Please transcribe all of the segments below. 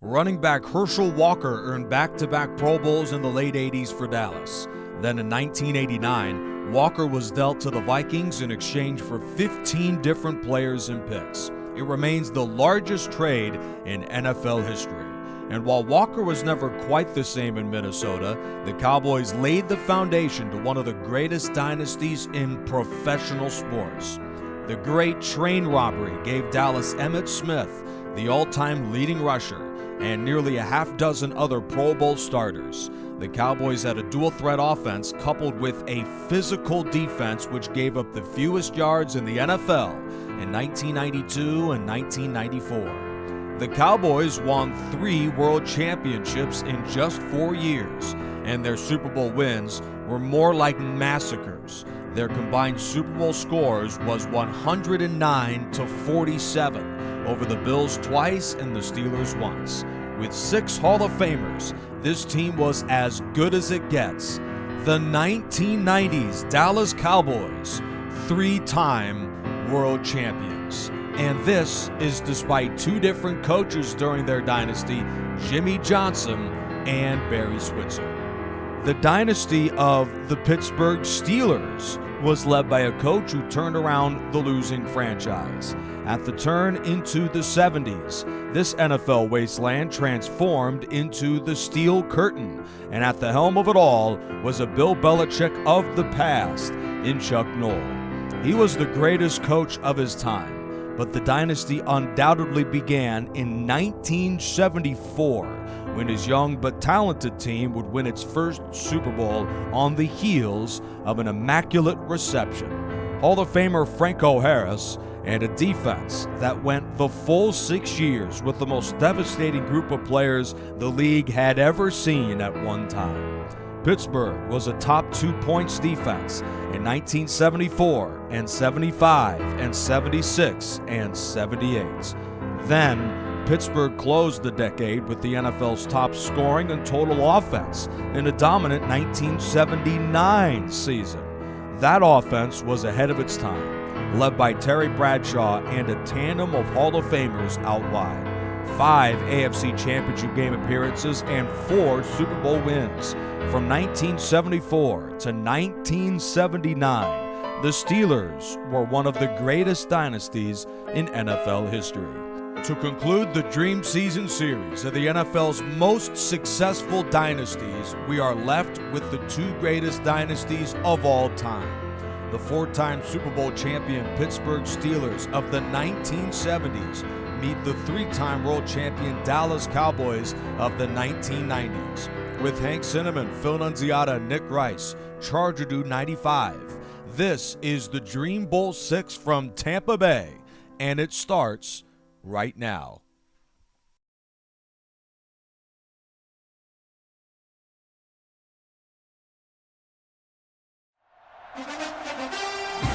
Running back Herschel Walker earned back-to-back Pro Bowls in the late 80s for Dallas. Then in 1989, Walker was dealt to the Vikings in exchange for 15 different players and picks. It remains the largest trade in NFL history. And while Walker was never quite the same in Minnesota, the Cowboys laid the foundation to one of the greatest dynasties in professional sports. The great train robbery gave Dallas Emmitt Smith, the all-time leading rusher, and nearly a half dozen other Pro Bowl starters. The Cowboys had a dual-threat offense coupled with a physical defense which gave up the fewest yards in the NFL in 1992 and 1994. The Cowboys won 3 world championships in just 4 years, and their Super Bowl wins were more like massacres. Their combined Super Bowl scores was 109-47 over the Bills twice and the Steelers once. With 6 Hall of Famers, this team was as good as it gets. The 1990s Dallas Cowboys, 3-time world champions. And this is despite 2 different coaches during their dynasty, Jimmy Johnson and Barry Switzer. The dynasty of the Pittsburgh Steelers was led by a coach who turned around the losing franchise. At the turn into the 70's, this NFL wasteland transformed into the steel curtain, and at the helm of it all was a Bill Belichick of the past in Chuck Noll. He was the greatest coach of his time, but the dynasty undoubtedly began in 1974 when his young but talented team would win its first Super Bowl on the heels of an immaculate reception. Hall of Famer Franco Harris and a defense that went the full 6 years with the most devastating group of players the league had ever seen at one time. Pittsburgh was a top 2 points defense in 1974 and 75 and 76 and 78. Then, Pittsburgh closed the decade with the NFL's top scoring and total offense in a dominant 1979 season. That offense was ahead of its time, led by Terry Bradshaw and a tandem of Hall of Famers out wide. 5 AFC Championship game appearances and 4 Super Bowl wins. From 1974 to 1979, the Steelers were one of the greatest dynasties in NFL history. To conclude the Dream Season series of the NFL's most successful dynasties, we are left with the 2 greatest dynasties of all time. The 4-time Super Bowl champion Pittsburgh Steelers of the 1970s meet the 3-time world champion Dallas Cowboys of the 1990s. With Hank Cinnamon, Phil Nunziata, and Nick Rice, Charger Dude 95. This is the Dream Bowl 6 from Tampa Bay, and it starts right now.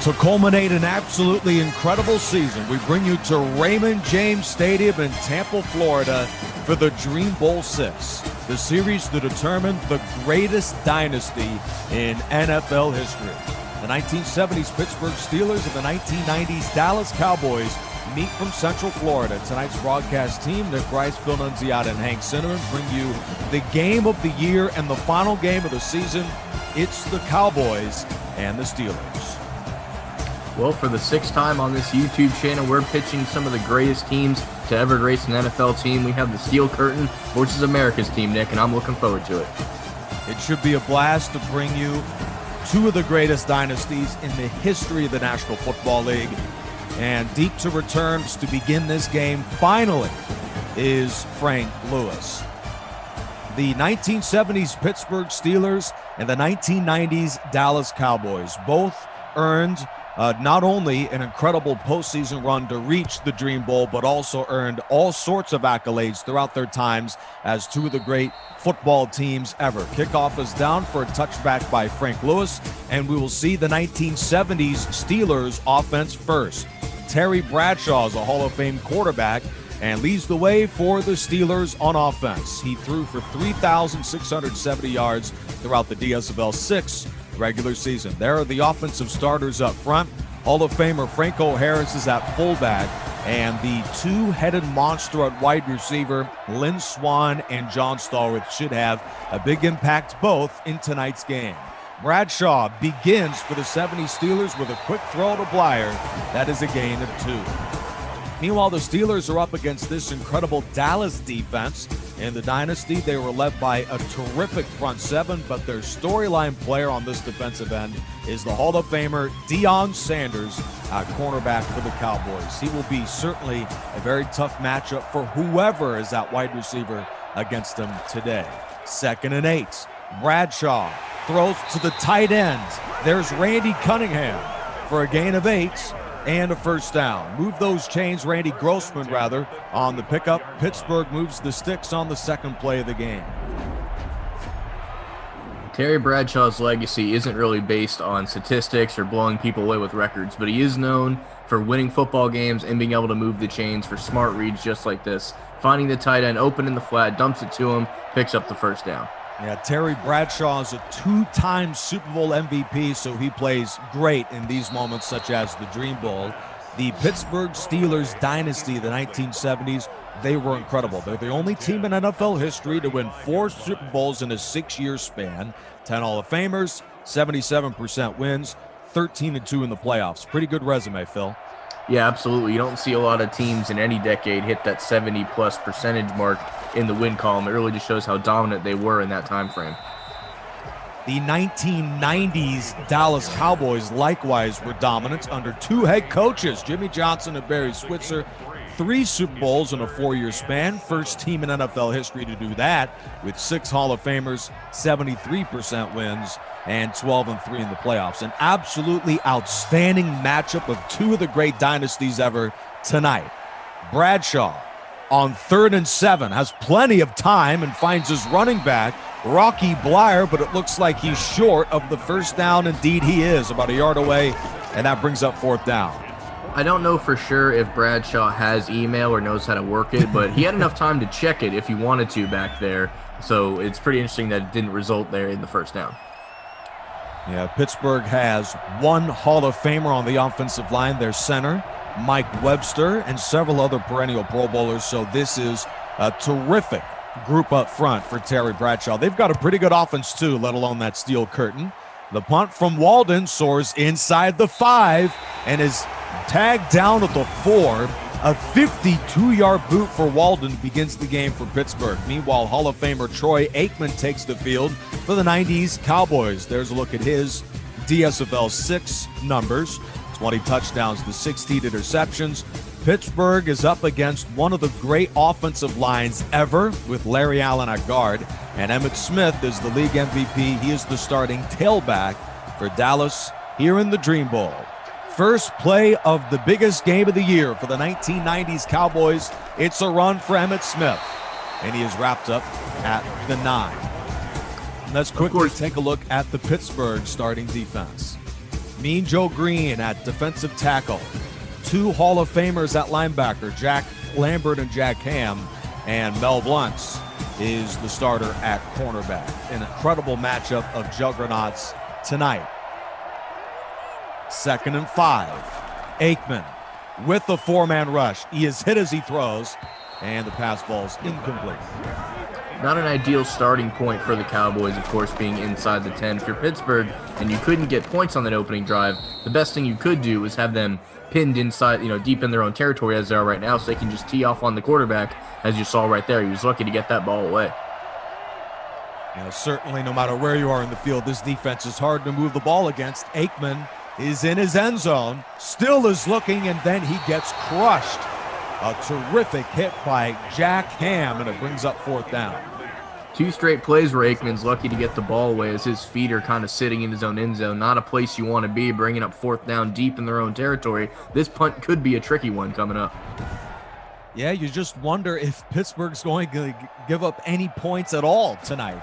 To culminate an absolutely incredible season, we bring you to Raymond James Stadium in Tampa, Florida for the Dream Bowl 6, the series to determine the greatest dynasty in NFL history. The 1970s Pittsburgh Steelers and the 1990s Dallas Cowboys meet from Central Florida. Tonight's broadcast team, Nick Rice, Phil Nunziata, and Hank Cinnamon, bring you the game of the year and the final game of the season. It's the Cowboys and the Steelers. Well, for the 6th time on this YouTube channel, we're pitching some of the greatest teams to ever grace an NFL team. We have the Steel Curtain versus America's team, Nick, and I'm looking forward to it. It should be a blast to bring you 2 of the greatest dynasties in the history of the National Football League. And deep to returns to begin this game, finally, is Frank Lewis. The 1970s Pittsburgh Steelers and the 1990s Dallas Cowboys both earned not only an incredible postseason run to reach the Dream Bowl, but also earned all sorts of accolades throughout their times as 2 of the great football teams ever. Kickoff is down for a touchback by Frank Lewis, and we will see the 1970s Steelers offense first. Terry Bradshaw is a Hall of Fame quarterback and leads the way for the Steelers on offense. He threw for 3,670 yards throughout the DSFL 6 regular season. There are the offensive starters up front. Hall of Famer Franco Harris is at fullback. and the two-headed monster at wide receiver, Lynn Swann and John Stallworth, should have a big impact both in tonight's game. Bradshaw begins for the 70's Steelers with a quick throw to Blyer. That is a gain of 2. Meanwhile, the Steelers are up against this incredible Dallas defense. In the Dynasty, they were led by a terrific front seven, but their storyline player on this defensive end is the Hall of Famer Deion Sanders, cornerback for the Cowboys. He will be certainly a very tough matchup for whoever is at wide receiver against him today. 2nd and 8. Bradshaw throws to the tight end. There's Randy Cunningham for a gain of 8 and a first down. Move those chains, Randy Grossman rather, on the pickup. Pittsburgh moves the sticks on the second play of the game. Terry Bradshaw's legacy isn't really based on statistics or blowing people away with records, but he is known for winning football games and being able to move the chains for smart reads just like this. Finding the tight end open in the flat, dumps it to him, picks up the first down. Yeah, Terry Bradshaw is a 2-time Super Bowl MVP, so he plays great in these moments such as the Dream Bowl. The Pittsburgh Steelers dynasty, the 1970s, they were incredible. They're the only team in NFL history to win 4 Super Bowls in a 6-year span. 10 Hall of Famers, 77% wins, 13-2 in the playoffs. Pretty good resume, Phil. Yeah, absolutely. You don't see a lot of teams in any decade hit that 70+ percentage mark in the win column. It really just shows how dominant they were in that time frame. The 1990s Dallas Cowboys likewise were dominant under 2 head coaches, Jimmy Johnson and Barry Switzer. 3 Super Bowls in a 4-year span. First team in NFL history to do that, with 6 Hall of Famers, 73% wins, and 12-3 in the playoffs. An absolutely outstanding matchup of 2 of the great dynasties ever tonight. Bradshaw on 3rd and 7 has plenty of time and finds his running back, Rocky Blyer, but it looks like he's short of the first down. Indeed, he is about a yard away, and that brings up 4th down. I don't know for sure if Bradshaw has email or knows how to work it, but he had enough time to check it if he wanted to back there. So it's pretty interesting that it didn't result there in the first down. Yeah, Pittsburgh has 1 Hall of Famer on the offensive line, their center, Mike Webster, and several other perennial Pro Bowlers. So this is a terrific group up front for Terry Bradshaw. They've got a pretty good offense too, let alone that steel curtain. The punt from Walden soars inside the 5 and is tagged down at the 4. A 52-yard boot for Walden begins the game for Pittsburgh. Meanwhile, Hall of Famer Troy Aikman takes the field for the 90s Cowboys. There's a look at his DSFL 6 numbers. 20 touchdowns to 16 interceptions. Pittsburgh is up against one of the great offensive lines ever with Larry Allen at guard. And Emmitt Smith is the league MVP. He is the starting tailback for Dallas here in the Dream Bowl. First play of the biggest game of the year for the 1990s Cowboys. It's a run for Emmitt Smith, and he is wrapped up at the 9. Let's quickly take a look at the Pittsburgh starting defense. Mean Joe Green at defensive tackle. 2 Hall of Famers at linebacker, Jack Lambert and Jack Ham, and Mel Blunt is the starter at cornerback. An incredible matchup of juggernauts tonight. 2nd and 5. Aikman with the 4-man rush. He is hit as he throws, and the pass ball's incomplete. Not an ideal starting point for the Cowboys, of course, being inside the 10. If you're Pittsburgh and you couldn't get points on that opening drive, the best thing you could do was have them pinned inside, deep in their own territory as they are right now, so they can just tee off on the quarterback, as you saw right there. He was lucky to get that ball away. Certainly, no matter where you are in the field, this defense is hard to move the ball against. Aikman is in his end zone, still is looking, and then he gets crushed. A terrific hit by Jack Ham, and it brings up 4th down. 2 straight plays where Aikman's lucky to get the ball away as his feet are kind of sitting in his own end zone. Not a place you want to be, bringing up 4th down deep in their own territory. This punt could be a tricky one coming up. Yeah, you just wonder if Pittsburgh's going to give up any points at all tonight,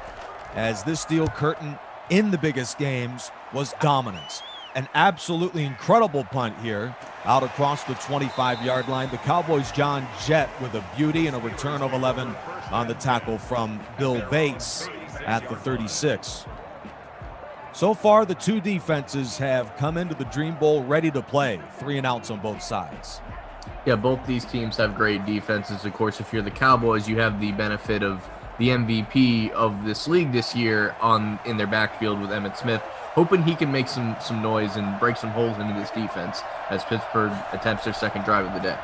as this steel curtain in the biggest games was dominance. An absolutely incredible punt here out across the 25-yard line. The Cowboys' John Jett with a beauty and a return of 11 on the tackle from Bill Bates at the 36. So far, the 2 defenses have come into the Dream Bowl ready to play. 3 and outs on both sides. Yeah, both these teams have great defenses. Of course, if you're the Cowboys, you have the benefit of the MVP of this league this year in their backfield with Emmitt Smith, hoping he can make some noise and break some holes into this defense as Pittsburgh attempts their second drive of the day.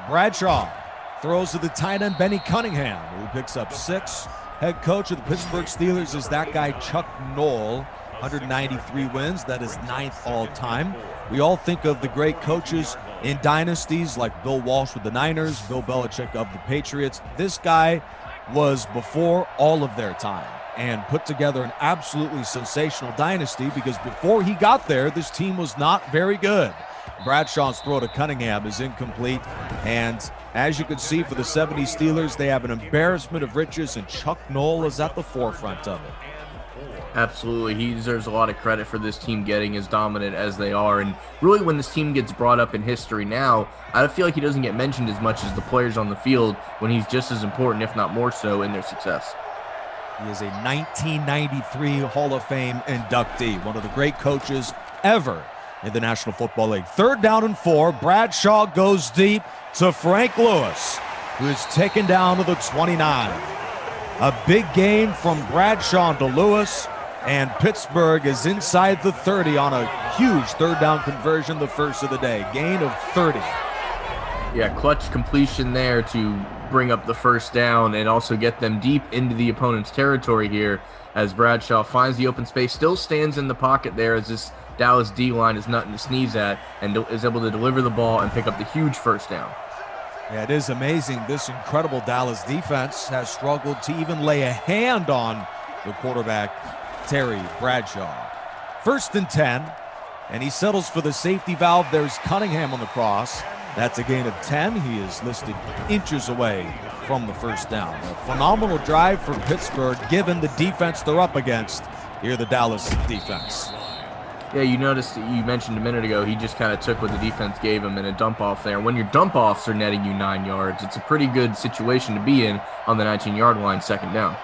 Bradshaw throws to the tight end Benny Cunningham, who picks up 6. Head coach of the Pittsburgh Steelers is that guy Chuck Noll, 193 wins. That is 9th all time. We all think of the great coaches in dynasties like Bill Walsh with the Niners, Bill Belichick of the Patriots. This guy was before all of their time and put together an absolutely sensational dynasty, because before he got there, this team was not very good. Bradshaw's throw to Cunningham is incomplete, and as you can see for the 70's Steelers, they have an embarrassment of riches, and Chuck Noll is at the forefront of it. Absolutely. He deserves a lot of credit for this team getting as dominant as they are. And really, when this team gets brought up in history now, I feel like he doesn't get mentioned as much as the players on the field, when he's just as important, if not more so, in their success. He is a 1993 Hall of Fame inductee, one of the great coaches ever in the National Football League. 3rd down and 4. Bradshaw goes deep to Frank Lewis, who is taken down to the 29. A big gain from Bradshaw to Lewis, and Pittsburgh is inside the 30 on a huge 3rd down conversion, the first of the day. Gain of 30. Yeah, clutch completion there to bring up the 1st down and also get them deep into the opponent's territory here, as Bradshaw finds the open space, still stands in the pocket there as this Dallas D-line is nothing to sneeze at, and is able to deliver the ball and pick up the huge 1st down. Yeah, it is amazing. This incredible Dallas defense has struggled to even lay a hand on the quarterback, Terry Bradshaw. 1st and 10, and he settles for the safety valve. There's Cunningham on the cross. That's a gain of 10. He is listed inches away from the 1st down. A phenomenal drive for Pittsburgh, given the defense they're up against. Here, the Dallas defense. Yeah, you noticed, you mentioned a minute ago, he just kind of took what the defense gave him in a dump-off there. When your dump-offs are netting you 9 yards, it's a pretty good situation to be in on the 19-yard line, 2nd down.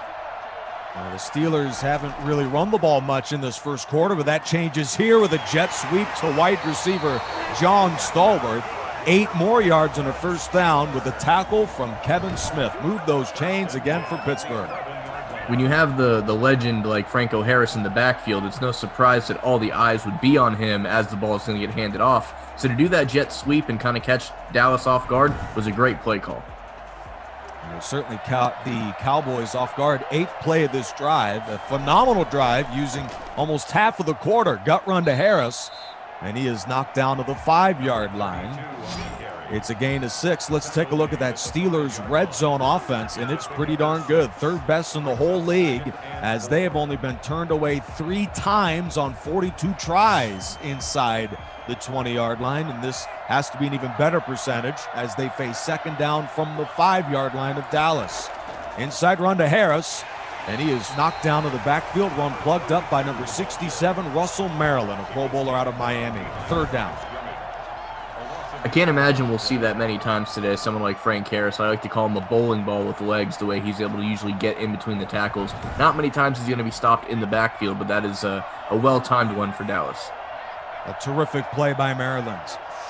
Well, the Steelers haven't really run the ball much in this first quarter, but that changes here with a jet sweep to wide receiver John Stallworth. 8 more yards and a 1st down with a tackle from Kevin Smith. Move those chains again for Pittsburgh. When you have the legend like Franco Harris in the backfield, it's no surprise that all the eyes would be on him as the ball is going to get handed off. So to do that jet sweep and kind of catch Dallas off guard was a great play call. And it certainly caught the Cowboys off guard. 8th play of this drive, a phenomenal drive using almost half of the quarter. Gut run to Harris, and he is knocked down to the 5-yard line. It's a gain of 6. Let's take a look at that Steelers red zone offense, and it's pretty darn good. 3rd best in the whole league, as they have only been turned away 3 times on 42 tries inside the 20-yard line, and this has to be an even better percentage as they face 2nd down from the 5-yard line of Dallas. Inside run to Harris, and he is knocked down to the backfield, run plugged up by number 67, Russell Maryland, a Pro Bowler out of Miami. 3rd down. I can't imagine we'll see that many times today. Someone like Frank Harris, I like to call him a bowling ball with legs, the way he's able to usually get in between the tackles. Not many times he's going to be stopped in the backfield, but that is a well-timed one for Dallas. A terrific play by Maryland.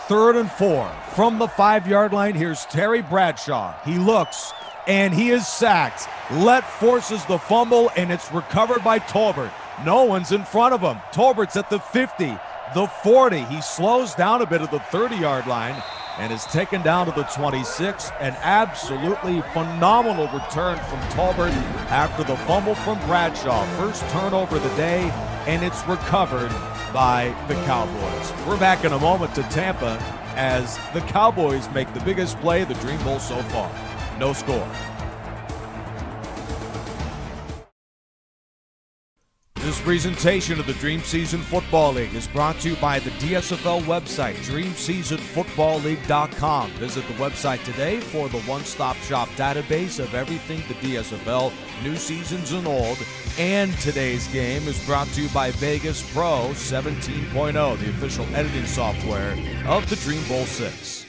3rd and 4 from the 5-yard line. Here's Terry Bradshaw. He looks, and he is sacked. Lett forces the fumble, and it's recovered by Tolbert. No one's in front of him. Tolbert's at the 50. The 40. He slows down a bit at the 30-yard line and is taken down to the 26. An absolutely phenomenal return from Tolbert after the fumble from Bradshaw. First turnover of the day, and it's recovered by the Cowboys. We're back in a moment to Tampa as the Cowboys make the biggest play of the Dream Bowl so far. No score. This presentation of the Dream Season Football League is brought to you by the DSFL website, DreamSeasonFootballLeague.com. Visit the website today for the one-stop shop database of everything the DSFL, new seasons and old. And today's game is brought to you by Vegas Pro 17.0, the official editing software of the Dream Bowl 6.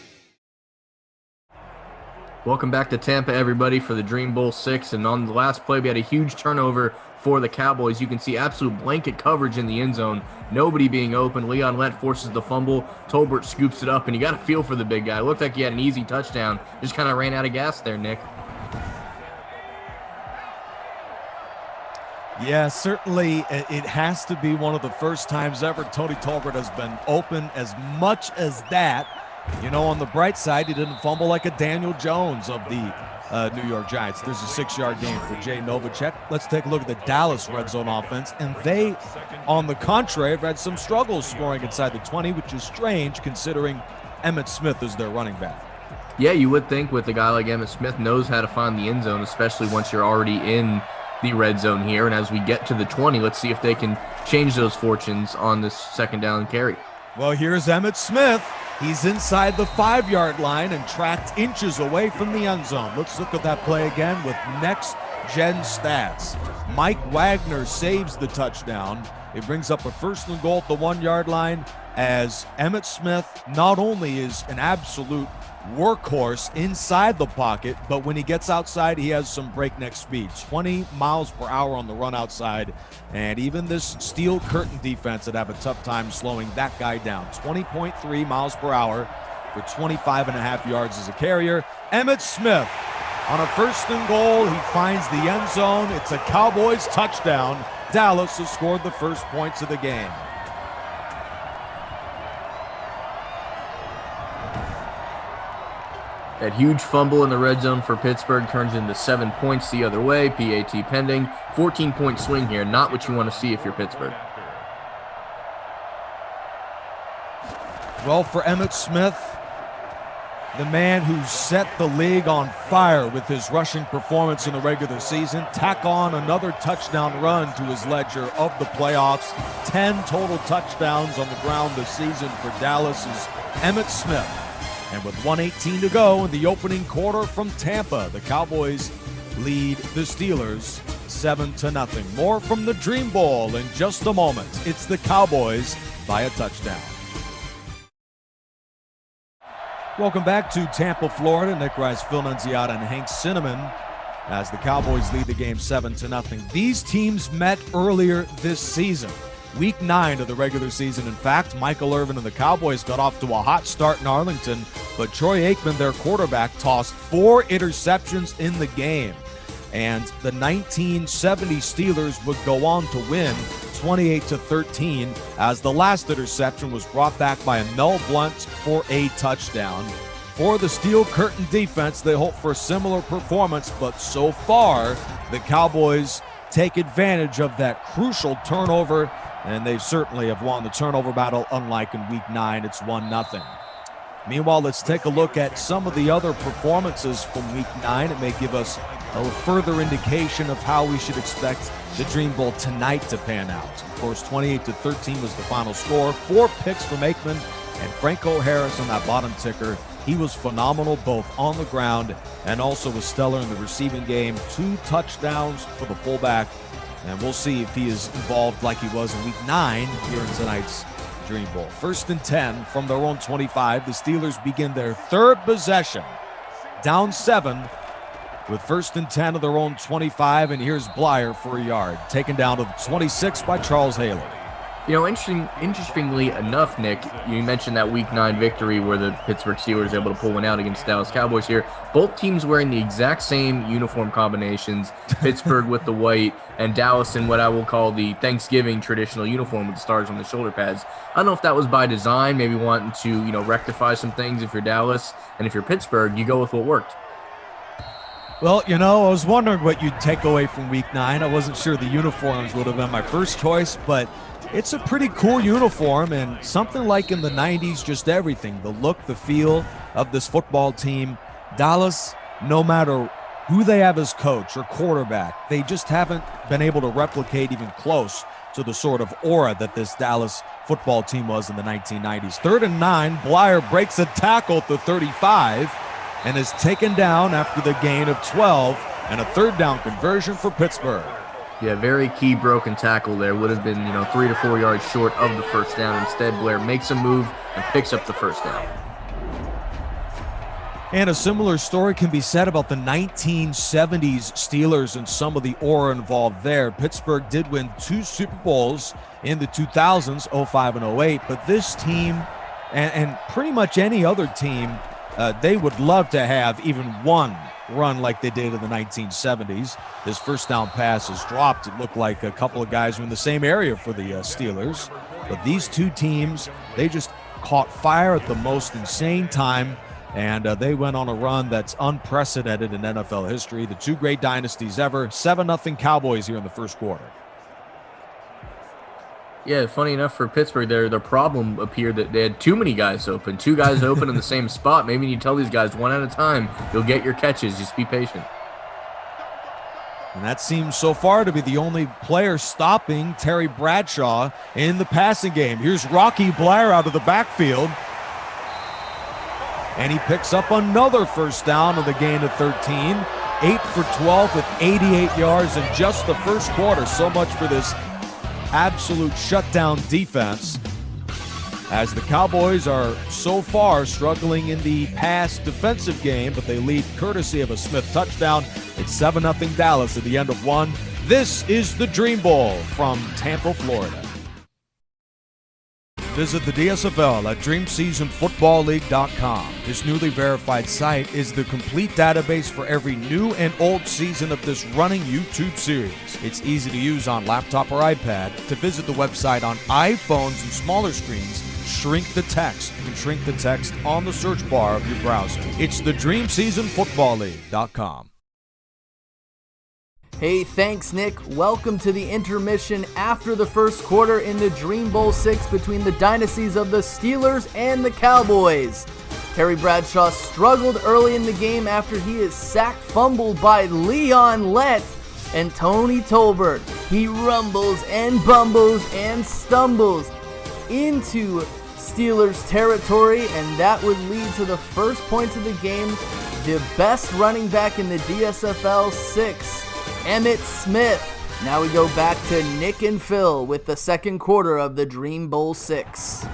Welcome back to Tampa, everybody, for the Dream Bowl 6. And on the last play, we had a huge turnover for the Cowboys. You can see absolute blanket coverage in the end zone. Nobody being open. Leon Lett forces the fumble. Tolbert scoops it up, and you got to feel for the big guy. It looked like he had an easy touchdown. Just kind of ran out of gas there, Nick. Yeah, certainly it has to be one of the first times ever Tony Tolbert has been open as much as that. You know, on the bright side, he didn't fumble like a Daniel Jones of the New York Giants. There's a 6-yard gain for Jay Novacek. Let's take a look at the Dallas red zone offense. And they, on the contrary, have had some struggles scoring inside the 20, which is strange considering Emmitt Smith is their running back. Yeah, you would think with a guy like Emmitt Smith knows how to find the end zone, especially once you're already in the red zone here. And as we get to the 20, let's see if they can change those fortunes on this second down carry. Well, here's Emmitt Smith. He's inside the 5-yard line and tracked inches away from the end zone. Let's look at that play again with next-gen stats. Mike Wagner saves the touchdown. It brings up a 1st and goal at the 1-yard line as Emmitt Smith not only is an absolute workhorse inside the pocket, but when he gets outside, he has some breakneck speed. 20 miles per hour on the run outside, and even this steel curtain defense would have a tough time slowing that guy down. 20.3 miles per hour for 25.5 yards as a carrier. Emmitt Smith on a 1st and goal. He finds the end zone. It's a Cowboys touchdown. Dallas has scored the first points of the game. That huge fumble in the red zone for Pittsburgh turns into 7 points the other way. PAT pending. 14-point swing here. Not what you want to see if you're Pittsburgh. Well, for Emmitt Smith, the man who set the league on fire with his rushing performance in the regular season, tack on another touchdown run to his ledger of the playoffs. 10 total touchdowns on the ground this season for Dallas's Emmitt Smith. And with 1:18 to go in the opening quarter from Tampa, the Cowboys lead the Steelers 7-0. More from the Dream Bowl in just a moment. It's the Cowboys by a touchdown. Welcome back to Tampa, Florida. Nick Rice, Phil Nunziata, and Hank Cinnamon as the Cowboys lead the game 7-0. These teams met earlier this season. Week 9 of the regular season. In fact, Michael Irvin and the Cowboys got off to a hot start in Arlington, but Troy Aikman, their quarterback, tossed 4 interceptions in the game. And the 1970 Steelers would go on to win 28-13 as the last interception was brought back by a Mel Blount for a touchdown. For the Steel Curtain defense, they hope for a similar performance, but so far, the Cowboys take advantage of that crucial turnover, and they certainly have won the turnover battle, unlike in Week 9. It's 1-0. Meanwhile, let's take a look at some of the other performances from Week 9. It may give us a further indication of how we should expect the Dream Bowl tonight to pan out. Of course, 28-13 was the final score. 4 picks from Aikman and Franco Harris on that bottom ticker. He was phenomenal both on the ground and also was stellar in the receiving game. 2 touchdowns for the fullback, and we'll see if he is involved like he was in Week 9 here in tonight's Dream Bowl. 1st and 10 from their own 25. The Steelers begin their 3rd possession, down 7 with 1st and 10 of their own 25, and here's Blyer for a yard, taken down to the 26 by Charles Haley. You know, interestingly enough, Nick, you mentioned that Week 9 victory where the Pittsburgh Steelers were able to pull one out against Dallas Cowboys here. Both teams wearing the exact same uniform combinations, Pittsburgh with the white and Dallas in what I will call the Thanksgiving traditional uniform with the stars on the shoulder pads. I don't know if that was by design, maybe wanting to, rectify some things if you're Dallas, and if you're Pittsburgh, you go with what worked. Well, I was wondering what you'd take away from Week 9. I wasn't sure the uniforms would have been my first choice, but it's a pretty cool uniform and something like in the 90s, just everything. The look, the feel of this football team. Dallas, no matter who they have as coach or quarterback, they just haven't been able to replicate even close to the sort of aura that this Dallas football team was in the 1990s. 3rd and 9, Blyer breaks a tackle at the 35 and is taken down after the gain of 12 and a 3rd down conversion for Pittsburgh. Yeah, very key broken tackle there. Would have been, 3 to 4 yards short of the 1st down. Instead, Blair makes a move and picks up the 1st down. And a similar story can be said about the 1970s Steelers and some of the aura involved there. Pittsburgh did win 2 Super Bowls in the 2000s, 05 and 08, but this team and pretty much any other team, they would love to have even one run like they did in the 1970s. This first down pass is dropped. It looked like a couple of guys were in the same area for the Steelers. But these two teams, they just caught fire at the most insane time, and they went on a run that's unprecedented in NFL history. The 2 great dynasties ever. 7-0 Cowboys here in the first quarter. Yeah, funny enough for Pittsburgh, their problem appeared that they had too many guys open. 2 guys open in the same spot. Maybe you tell these guys one at a time, you'll get your catches. Just be patient. And that seems so far to be the only player stopping Terry Bradshaw in the passing game. Here's Rocky Blair out of the backfield. And he picks up another first down of the gain of 13. 8 for 12 with 88 yards in just the first quarter. So much for this absolute shutdown defense, as the Cowboys are so far struggling in the pass defensive game, but they lead courtesy of a Smith touchdown. It's 7-0 Dallas at the end of 1. This is the Dream Bowl from Tampa, Florida. Visit the DSFL at DreamSeasonFootballLeague.com. This newly verified site is the complete database for every new and old season of this running YouTube series. It's easy to use on laptop or iPad. To visit the website on iPhones and smaller screens, shrink the text. You can shrink the text on the search bar of your browser. It's the DreamSeasonFootballLeague.com. Hey, thanks, Nick. Welcome to the intermission after the first quarter in the Dream Bowl 6 between the dynasties of the Steelers and the Cowboys. Terry Bradshaw struggled early in the game after he is sacked fumbled by Leon Lett and Tony Tolbert. He rumbles and bumbles and stumbles into Steelers territory, and that would lead to the first points of the game. The best running back in the DSFL 6. Emmitt Smith. Now we go back to Nick and Phil with the second quarter of the Dream Bowl 6.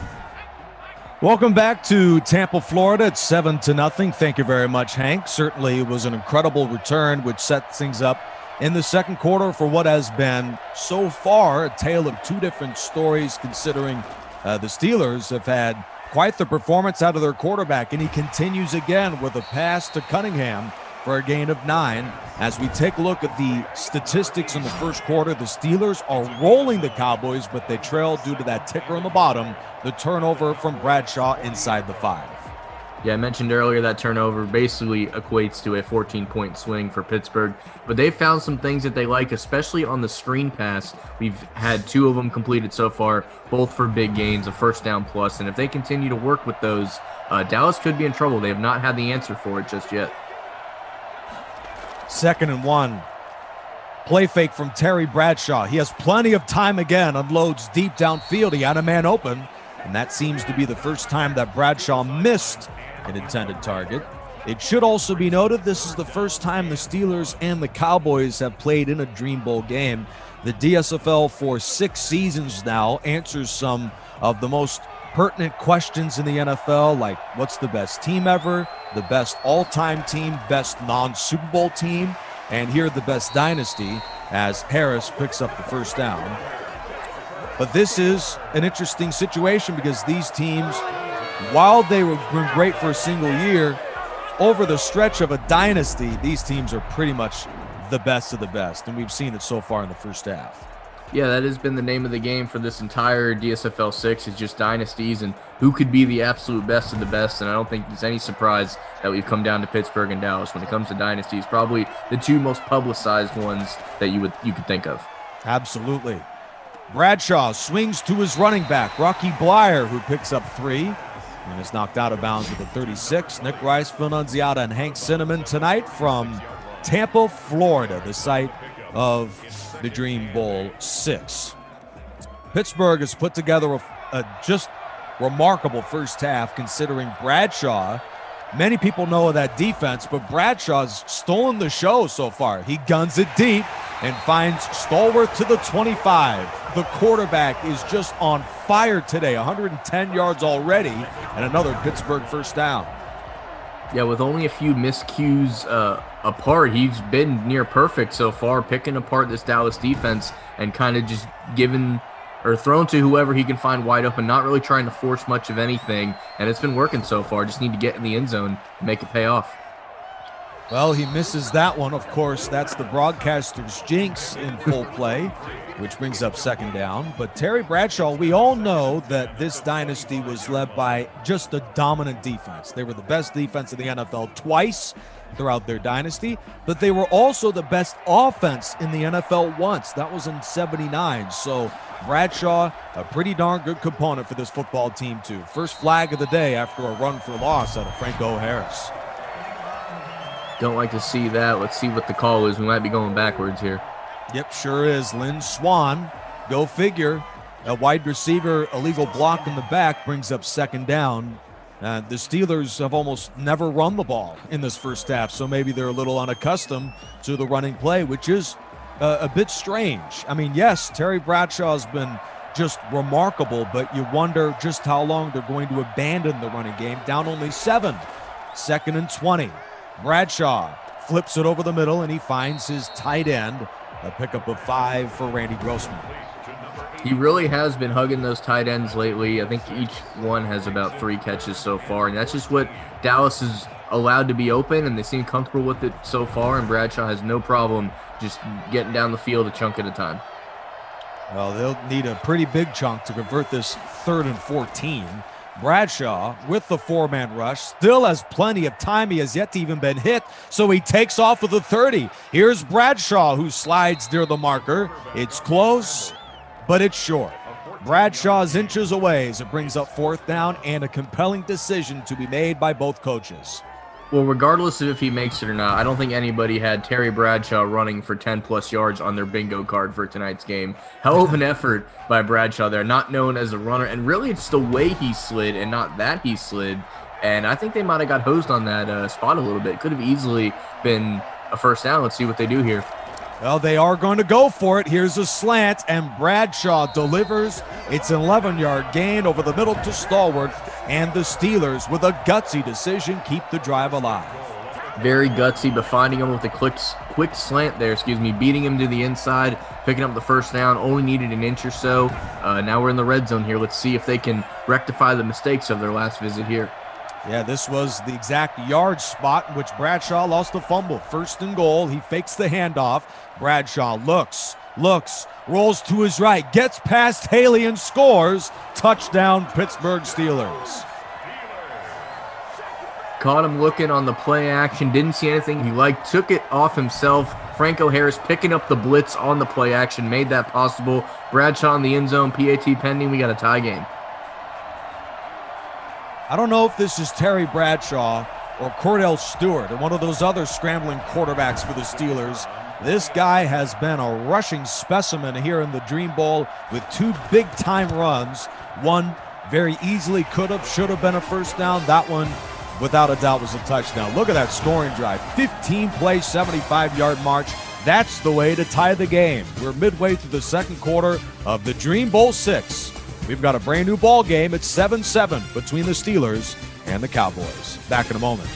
Welcome back to Tampa, Florida. It's 7-0. Thank you very much, Hank. Certainly it was an incredible return, which set things up in the second quarter for what has been so far a tale of 2 different stories, considering the Steelers have had quite the performance out of their quarterback, and he continues again with a pass to Cunningham for a gain of 9. As we take a look at the statistics in the first quarter, the Steelers are rolling the Cowboys, but they trail due to that ticker on the bottom, the turnover from Bradshaw inside the 5. Yeah, I mentioned earlier that turnover basically equates to a 14-point swing for Pittsburgh, but they've found some things that they like, especially on the screen pass. We've had 2 of them completed so far, both for big gains, a first down plus, and if they continue to work with those, Dallas could be in trouble. They have not had the answer for it just yet. 2nd and 1. Play fake from Terry Bradshaw. He has plenty of time again, unloads deep downfield. He had a man open, and that seems to be the first time that Bradshaw missed an intended target. It should also be noted this is the first time the Steelers and the Cowboys have played in a Dream Bowl game. The DSFL for 6 seasons now answers some of the most pertinent questions in the NFL, like what's the best team ever, the best all-time team, best non-Super Bowl team, and here the best dynasty, as Harris picks up the first down. But this is an interesting situation because these teams, while they were great for a single year, over the stretch of a dynasty, these teams are pretty much the best of the best, and we've seen it so far in the first half. Yeah, that has been the name of the game for this entire DSFL 6, is just dynasties and who could be the absolute best of the best, and I don't think it's any surprise that we've come down to Pittsburgh and Dallas. When it comes to dynasties, probably the 2 most publicized ones that you could think of. Absolutely. Bradshaw swings to his running back, Rocky Blair, who picks up 3 and is knocked out of bounds at the 36. Nick Rice, Phil Nunziata, and Hank Cinnamon tonight from Tampa, Florida, the site of the Dream Bowl 6. Pittsburgh has put together a just remarkable first half, considering Bradshaw. Many people know that defense, but Bradshaw's stolen the show so far. He guns it deep and finds Stallworth to the 25. The quarterback is just on fire today, 110 yards already, and another Pittsburgh first down. Yeah, with only a few miscues apart, he's been near perfect so far, picking apart this Dallas defense and kind of just giving or thrown to whoever he can find wide open, not really trying to force much of anything. And it's been working so far. Just need to get in the end zone and make it pay off. Well, he misses that one. Of course, that's the broadcaster's jinx in full play, which brings up second down. But Terry Bradshaw, we all know that this dynasty was led by just a dominant defense. They were the best defense in the NFL twice throughout their dynasty, but they were also the best offense in the NFL once. That was in 79. So Bradshaw, a pretty darn good component for this football team too. First flag of the day after a run for loss out of Franco Harris. Don't like to see that. Let's see what the call is. We might be going backwards here. Yep, sure is. Lynn Swan, go figure. A wide receiver, illegal block in the back, brings up second down. The Steelers have almost never run the ball in this first half, so maybe they're a little unaccustomed to the running play, which is a bit strange. I mean, yes, Terry Bradshaw's been just remarkable, but you wonder just how long they're going to abandon the running game. Down only 7, 2nd and 20. Bradshaw flips it over the middle, and he finds his tight end. A pickup of 5 for Randy Grossman. He really has been hugging those tight ends lately. I think each one has about 3 catches so far, and that's just what Dallas is allowed to be open, and they seem comfortable with it so far, and Bradshaw has no problem just getting down the field a chunk at a time. Well, they'll need a pretty big chunk to convert this 3rd and 14. Bradshaw with the 4-man rush still has plenty of time. He has yet to even been hit, so he takes off with the 30. Here's Bradshaw, who slides near the marker. It's close, but it's short. Bradshaw's inches away as it brings up 4th down, and a compelling decision to be made by both coaches. Well, regardless of if he makes it or not, I don't think anybody had Terry Bradshaw running for 10-plus yards on their bingo card for tonight's game. Hell of an effort by Bradshaw there, not known as a runner. And really, it's the way he slid and not that he slid. And I think they might have got hosed on that spot a little bit. Could have easily been a first down. Let's see what they do here. Well, they are going to go for it. Here's a slant, and Bradshaw delivers. It's an 11-yard gain over the middle to Stallworth, and the Steelers, with a gutsy decision, keep the drive alive. Very gutsy, but finding him with a quick slant there, beating him to the inside, picking up the first down, only needed an inch or so. Now we're in the red zone here. Let's see if they can rectify the mistakes of their last visit here. Yeah, this was the exact yard spot in which Bradshaw lost the fumble. 1st and goal. He fakes the handoff. Bradshaw looks, rolls to his right, gets past Haley and scores. Touchdown, Pittsburgh Steelers. Caught him looking on the play action, didn't see anything he liked, took it off himself. Franco Harris picking up the blitz on the play action, made that possible. Bradshaw in the end zone, PAT pending. We got a tie game. I don't know if this is Terry Bradshaw or Cordell Stewart or one of those other scrambling quarterbacks for the Steelers. This guy has been a rushing specimen here in the Dream Bowl with 2 big-time runs. One very easily could have, should have been a first down. That one, without a doubt, was a touchdown. Look at that scoring drive. 15-play, 75-yard march. That's the way to tie the game. We're midway through the 2nd quarter of the Dream Bowl 6. We've got a brand new ball game. It's 7-7 between the Steelers and the Cowboys. Back in a moment.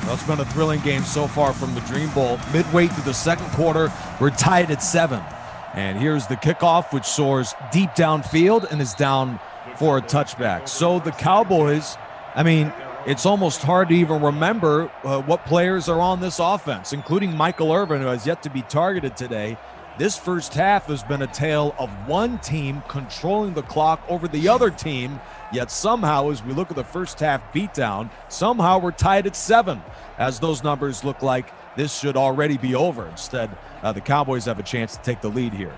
Well, it's been a thrilling game so far from the Dream Bowl. Midway through the 2nd quarter, we're tied at 7. And here's the kickoff, which soars deep downfield and is down for a touchback. So the Cowboys, I mean, it's almost hard to even remember what players are on this offense, including Michael Irvin, who has yet to be targeted today. This first half has been a tale of one team controlling the clock over the other team, yet somehow, as we look at the first half beatdown, somehow we're tied at 7, as those numbers look like this should already be over. Instead, the Cowboys have a chance to take the lead here.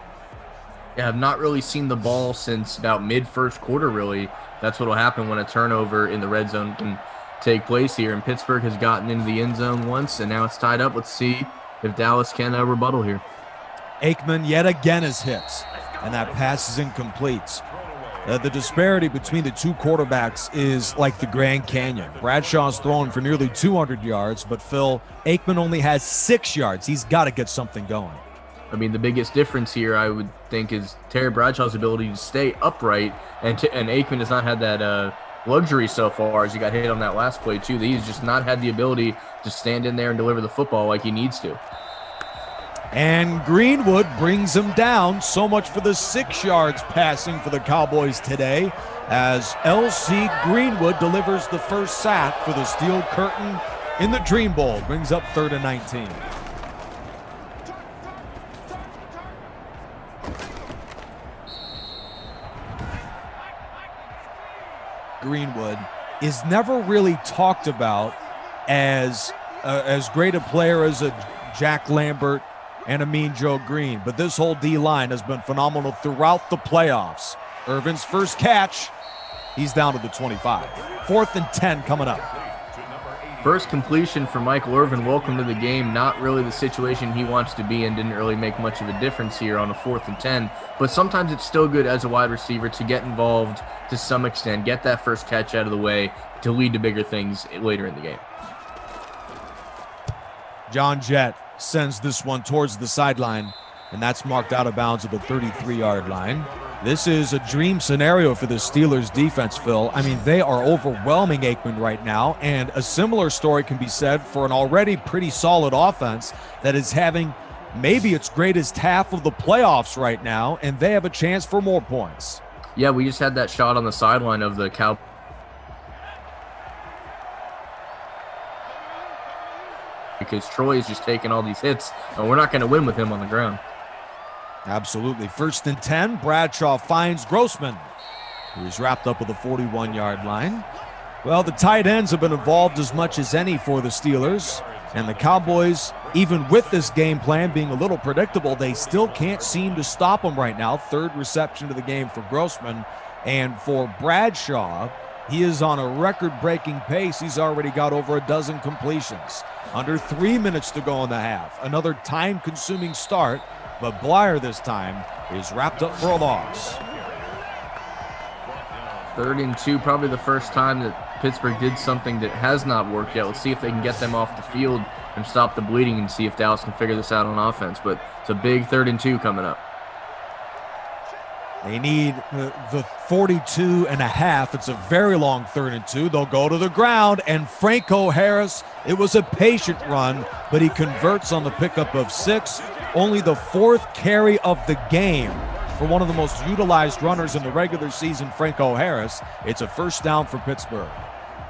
Yeah, I've not really seen the ball since about mid-first quarter, really. That's what will happen when a turnover in the red zone can take place here. And Pittsburgh has gotten into the end zone once, and now it's tied up. Let's see if Dallas can rebuttal here. Aikman yet again is hit, and that pass is incomplete. The disparity between the two quarterbacks is like the Grand Canyon. Bradshaw's throwing for nearly 200 yards, but Phil, Aikman only has 6 yards. He's got to get something going. I mean, the biggest difference here, I would think, is Terry Bradshaw's ability to stay upright, and Aikman has not had that luxury so far, as he got hit on that last play too. That he's just not had the ability to stand in there and deliver the football like he needs to. And Greenwood brings him down. So much for the 6 yards passing for the Cowboys today, as L.C. Greenwood delivers the first sack for the Steel Curtain in the Dream Bowl. Brings up 3rd and 19. Greenwood is never really talked about as great a player as a Jack Lambert and a Mean Joe Green, but this whole D-line has been phenomenal throughout the playoffs. Irvin's first catch, he's down to the 25. 4th and 10 coming up. First completion for Michael Irvin. Welcome to the game. Not really the situation he wants to be in. Didn't really make much of a difference here on a 4th and 10. But sometimes it's still good as a wide receiver to get involved to some extent, get that first catch out of the way to lead to bigger things later in the game. John Jett sends this one towards the sideline, and that's marked out of bounds at the 33-yard line. This is a dream scenario for the Steelers defense, Phil. I mean, they are overwhelming Aikman right now, and a similar story can be said for an already pretty solid offense that is having maybe its greatest half of the playoffs right now, and they have a chance for more points. Yeah, we just had that shot on the sideline of the Cowboys. Because Troy is just taking all these hits, and we're not going to win with him on the ground. Absolutely. 1st and 10, Bradshaw finds Grossman, who's wrapped up with a 41-yard line. Well, the tight ends have been involved as much as any for the Steelers, and the Cowboys, even with this game plan being a little predictable, they still can't seem to stop them right now. 3rd reception of the game for Grossman, and for Bradshaw, he is on a record-breaking pace. He's already got over a dozen completions. Under 3 minutes to go in the half. Another time-consuming start, but Blyer this time is wrapped up for a loss. 3rd and 2, probably the first time that Pittsburgh did something that has not worked yet. Let's see if they can get them off the field and stop the bleeding and see if Dallas can figure this out on offense. But it's a big 3rd and 2 coming up. They need the 42 and a half. It's a very long 3rd and 2. They'll go to the ground, and Franco Harris, it was a patient run, but he converts on the pickup of 6. Only the 4th carry of the game for one of the most utilized runners in the regular season, Franco Harris. It's a first down for Pittsburgh.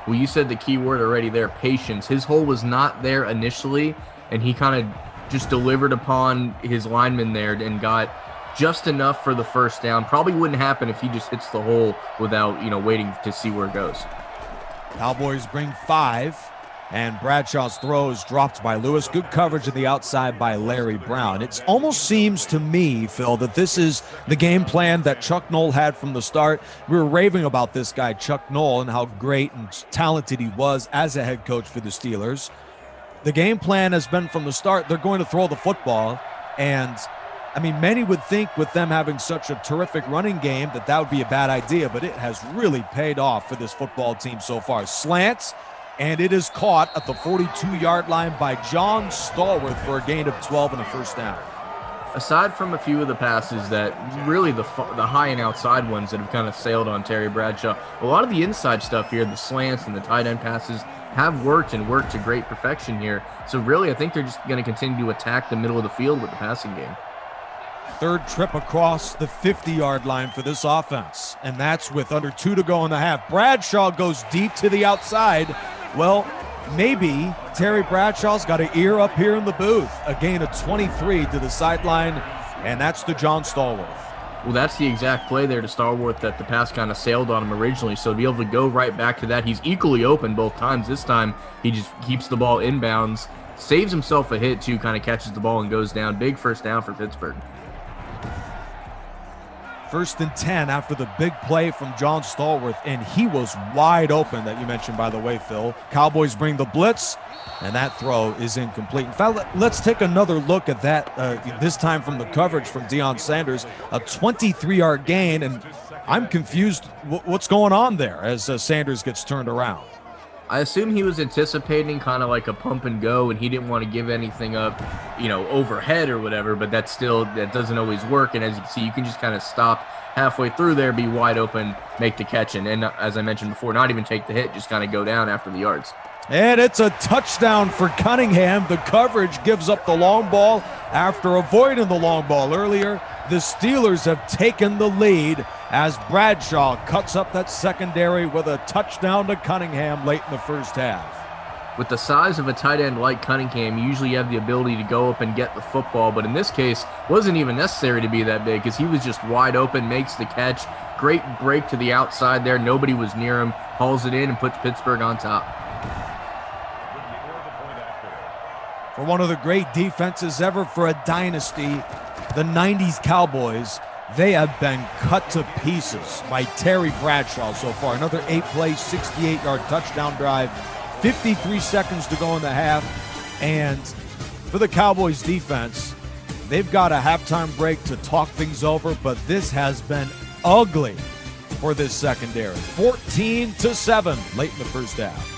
Well, you said the key word already there, patience. His hole was not there initially, and he kind of just delivered upon his lineman there and got just enough for the first down. Probably wouldn't happen if he just hits the hole without, waiting to see where it goes. Cowboys bring 5, and Bradshaw's throw is dropped by Lewis. Good coverage on the outside by Larry Brown. It almost seems to me, Phil, that this is the game plan that Chuck Noll had from the start. We were raving about this guy, Chuck Noll, and how great and talented he was as a head coach for the Steelers. The game plan has been from the start, they're going to throw the football, and I mean, many would think with them having such a terrific running game that would be a bad idea, but it has really paid off for this football team so far. Slants, and it is caught at the 42-yard line by John Stallworth for a gain of 12 and a first down. Aside from a few of the passes that really the high and outside ones that have kind of sailed on Terry Bradshaw, a lot of the inside stuff here, the slants and the tight end passes, have worked to great perfection here. So really, I think they're just going to continue to attack the middle of the field with the passing game. 3rd trip across the 50-yard line for this offense, and that's with under 2 to go in the half. Bradshaw goes deep to the outside. Well, maybe Terry Bradshaw's got an ear up here in the booth. A gain of 23 to the sideline, and that's to John Stallworth. Well, that's the exact play there to Stallworth that the pass kind of sailed on him originally, so to be able to go right back to that, he's equally open both times. This time, he just keeps the ball inbounds, saves himself a hit too, kind of catches the ball and goes down. Big first down for Pittsburgh. First and 10 after the big play from John Stallworth, and he was wide open that you mentioned, by the way, Phil. Cowboys bring the blitz, and that throw is incomplete. In fact, let's take another look at that, this time from the coverage from Deion Sanders, a 23-yard gain, and I'm confused what's going on there as Sanders gets turned around. I assume he was anticipating kind of like a pump and go, and he didn't want to give anything up, overhead or whatever, but that doesn't always work. And as you can see, you can just kind of stop halfway through there, be wide open, make the catch, and as I mentioned before, not even take the hit, just kind of go down after the yards. And it's a touchdown for Cunningham. The coverage gives up the long ball after avoiding the long ball earlier. The Steelers have taken the lead as Bradshaw cuts up that secondary with a touchdown to Cunningham late in the first half. With the size of a tight end like Cunningham, you usually have the ability to go up and get the football, but in this case, wasn't even necessary to be that big because he was just wide open, makes the catch. Great break to the outside there. Nobody was near him. Hauls it in and puts Pittsburgh on top. For one of the great defenses ever for a dynasty, the 90s Cowboys, they have been cut to pieces by Terry Bradshaw so far. Another 8-play, 68-yard touchdown drive, 53 seconds to go in the half. And for the Cowboys defense, they've got a halftime break to talk things over, but this has been ugly for this secondary. 14-7 late in the first half.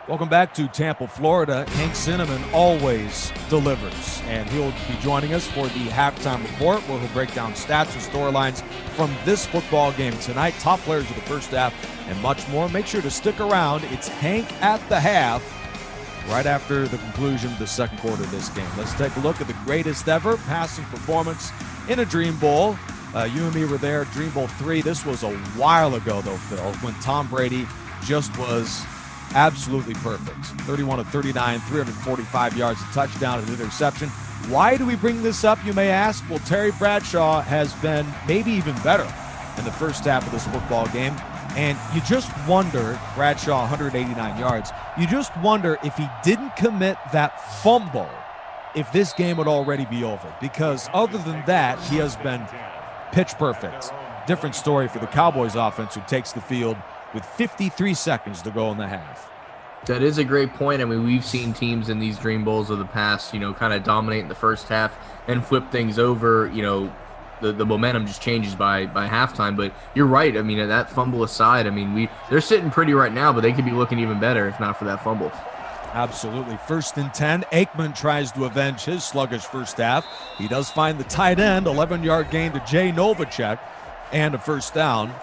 Welcome back to Tampa, Florida. Hank Cinnamon always delivers, and he'll be joining us for the halftime report where he'll break down stats and storylines from this football game tonight, top players of the first half, and much more. Make sure to stick around. It's Hank at the half right after the conclusion of the second quarter of this game. Let's take a look at the greatest ever passing performance in a Dream Bowl. You and me were there, Dream Bowl 3. This was a while ago, though, Phil, when Tom Brady just was absolutely perfect. 31 of 39, 345 yards, a touchdown, an interception. Why do we bring this up, you may ask? Well, Terry Bradshaw has been maybe even better in the first half of this football game. And you just wonder, Bradshaw 189 yards, you just wonder if he didn't commit that fumble, if this game would already be over. Because other than that, he has been pitch perfect. Different story for the Cowboys offense, who takes the field with 53 seconds to go in the half. That is a great point. I mean, we've seen teams in these Dream Bowls of the past, kind of dominate in the first half and flip things over. The momentum just changes by halftime. But you're right. I mean, that fumble aside, I mean, they're sitting pretty right now, but they could be looking even better if not for that fumble. Absolutely. First and 10. Aikman tries to avenge his sluggish first half. He does find the tight end, 11-yard gain to Jay Novacek, and a first down.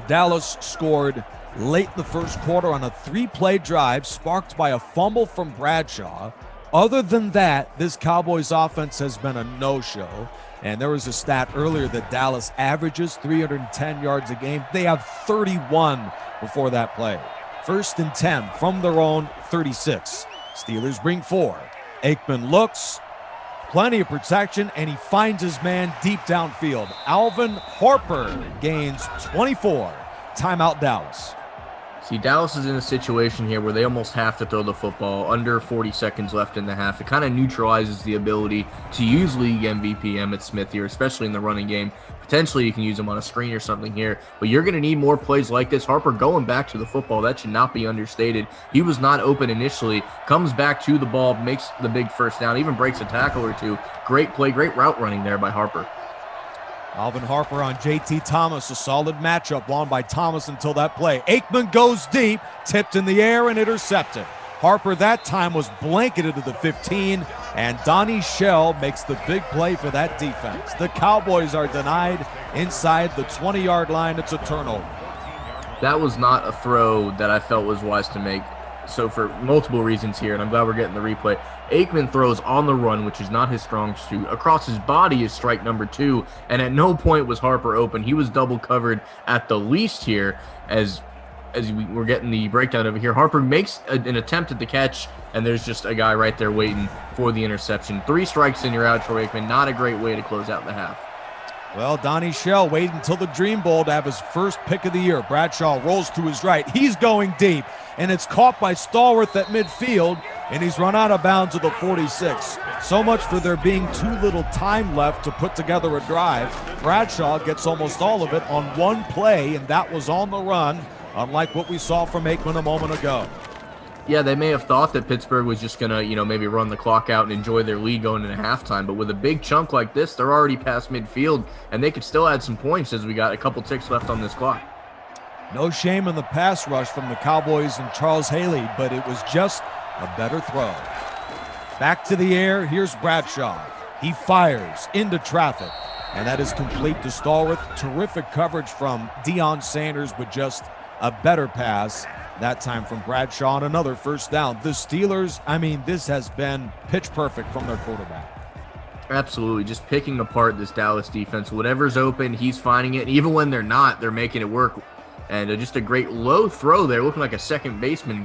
Dallas scored late in the first quarter on a 3-play drive sparked by a fumble from Bradshaw. Other than that, this Cowboys offense has been a no-show. And there was a stat earlier that Dallas averages 310 yards a game. They have 31 before that play. First and 10 from their own 36. Steelers bring 4. Aikman looks. Plenty of protection, and he finds his man deep downfield. Alvin Harper gains 24. Timeout, Dallas. See, Dallas is in a situation here where they almost have to throw the football, under 40 seconds left in the half. It kind of neutralizes the ability to use league MVP Emmitt Smith here, especially in the running game. Potentially you can use him on a screen or something here, but you're going to need more plays like this. Harper going back to the football, that should not be understated. He was not open initially, comes back to the ball, makes the big first down, even breaks a tackle or two. Great play, great route running there by Harper. Alvin Harper on J.T. Thomas, a solid matchup won by Thomas until that play. Aikman goes deep, tipped in the air and intercepted. Harper that time was blanketed to the 15, and Donnie Shell makes the big play for that defense. The Cowboys are denied inside the 20-yard line. It's a turnover. That was not a throw that I felt was wise to make. So for multiple reasons here, and I'm glad we're getting the replay. Aikman throws on the run, which is not his strong suit. Across his body is strike number 2, and at no point was Harper open. He was double covered at the least here. As we're getting the breakdown over here, Harper makes an attempt at the catch, and there's just a guy right there waiting for the interception. 3 strikes and you're out, Troy Aikman. Not a great way to close out the half. Well, Donnie Shell waited until the Dream Bowl to have his first pick of the year. Bradshaw rolls to his right. He's going deep, and it's caught by Stallworth at midfield. and he's run out of bounds at the 46. So much for there being too little time left to put together a drive. Bradshaw gets almost all of it on one play, and that was on the run, unlike what we saw from Aikman a moment ago. Yeah, they may have thought that Pittsburgh was just going to, maybe run the clock out and enjoy their lead going into halftime. But with a big chunk like this, they're already past midfield, and they could still add some points as we got a couple ticks left on this clock. No shame in the pass rush from the Cowboys and Charles Haley, but it was just a better throw. Back to the air, here's Bradshaw. He fires into traffic, and that is complete to Stallworth. Terrific coverage from Deion Sanders, but just a better pass. That time from Bradshaw and another first down. The Steelers, this has been pitch perfect from their quarterback. Absolutely, just picking apart this Dallas defense. Whatever's open, he's finding it. Even when they're not, they're making it work. And just a great low throw there, looking like a second baseman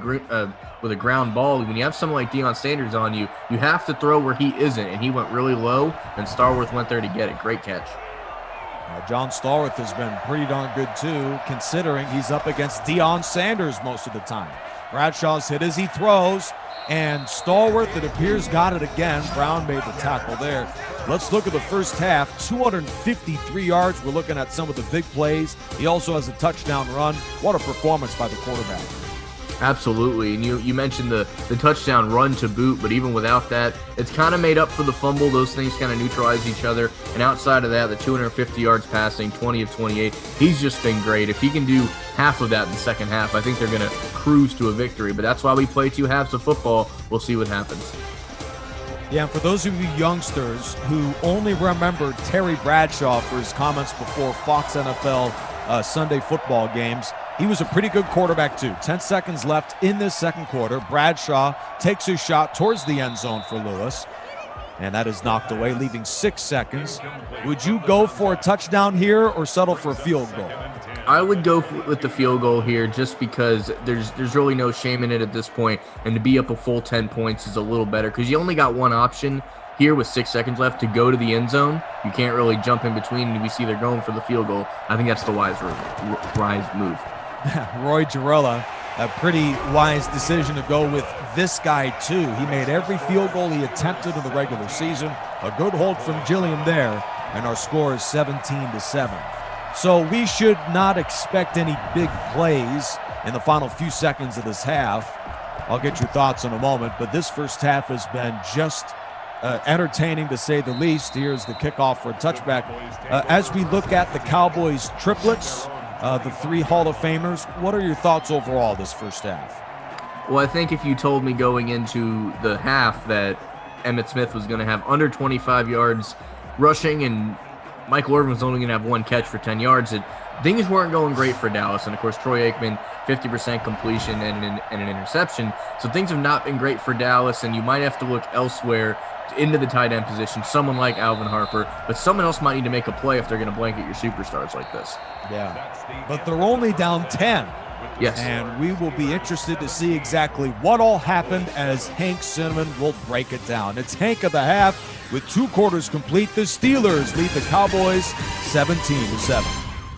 with a ground ball. When you have someone like Deion Sanders on you, you have to throw where he isn't. And he went really low, and Stallworth went there to get it. Great catch. John Stallworth has been pretty darn good, too, considering he's up against Deion Sanders most of the time. Bradshaw's hit as he throws, and Stallworth, it appears, got it again. Brown made the tackle there. Let's look at the first half. 253 yards. We're looking at some of the big plays. He also has a touchdown run. What a performance by the quarterback. Absolutely, and you mentioned the touchdown run to boot, but even without that, it's kind of made up for the fumble. Those things kind of neutralize each other, and outside of that, the 250 yards passing, 20 of 28, he's just been great. If he can do half of that in the second half, I think they're going to cruise to a victory, but that's why we play two halves of football. We'll see what happens. Yeah, and for those of you youngsters who only remember Terry Bradshaw for his comments before Fox NFL Sunday football games, he was a pretty good quarterback, too. 10 seconds left in this second quarter. Bradshaw takes his shot towards the end zone for Lewis, and that is knocked away, leaving 6 seconds. Would you go for a touchdown here or settle for a field goal? I would go with the field goal here just because there's really no shame in it at this point, and to be up a full 10 points is a little better because you only got one option here with 6 seconds left to go to the end zone. You can't really jump in between, and we see they're going for the field goal. I think that's the wise move. Roy Girella, a pretty wise decision to go with this guy, too. He made every field goal he attempted in the regular season. A good hold from Gilliam there, and our score is 17-7. So we should not expect any big plays in the final few seconds of this half. I'll get your thoughts in a moment, but this first half has been just entertaining to say the least. Here's the kickoff for a touchback. As we look at the Cowboys triplets, the three Hall of Famers, what are your thoughts overall this first half? Well, I think if you told me going into the half that Emmitt Smith was going to have under 25 yards rushing and Michael Irvin was only going to have one catch for 10 yards, things weren't going great for Dallas. And, of course, Troy Aikman, 50% completion and an interception. So things have not been great for Dallas, and you might have to look elsewhere into the tight end position, someone like Alvin Harper, but someone else might need to make a play if they're going to blanket your superstars like this. Yeah, but they're only down 10. Yes. And we will be interested to see exactly what all happened as Hank Cinnamon will break it down. It's Hank of the half with 2 quarters complete. The Steelers lead the Cowboys 17-7.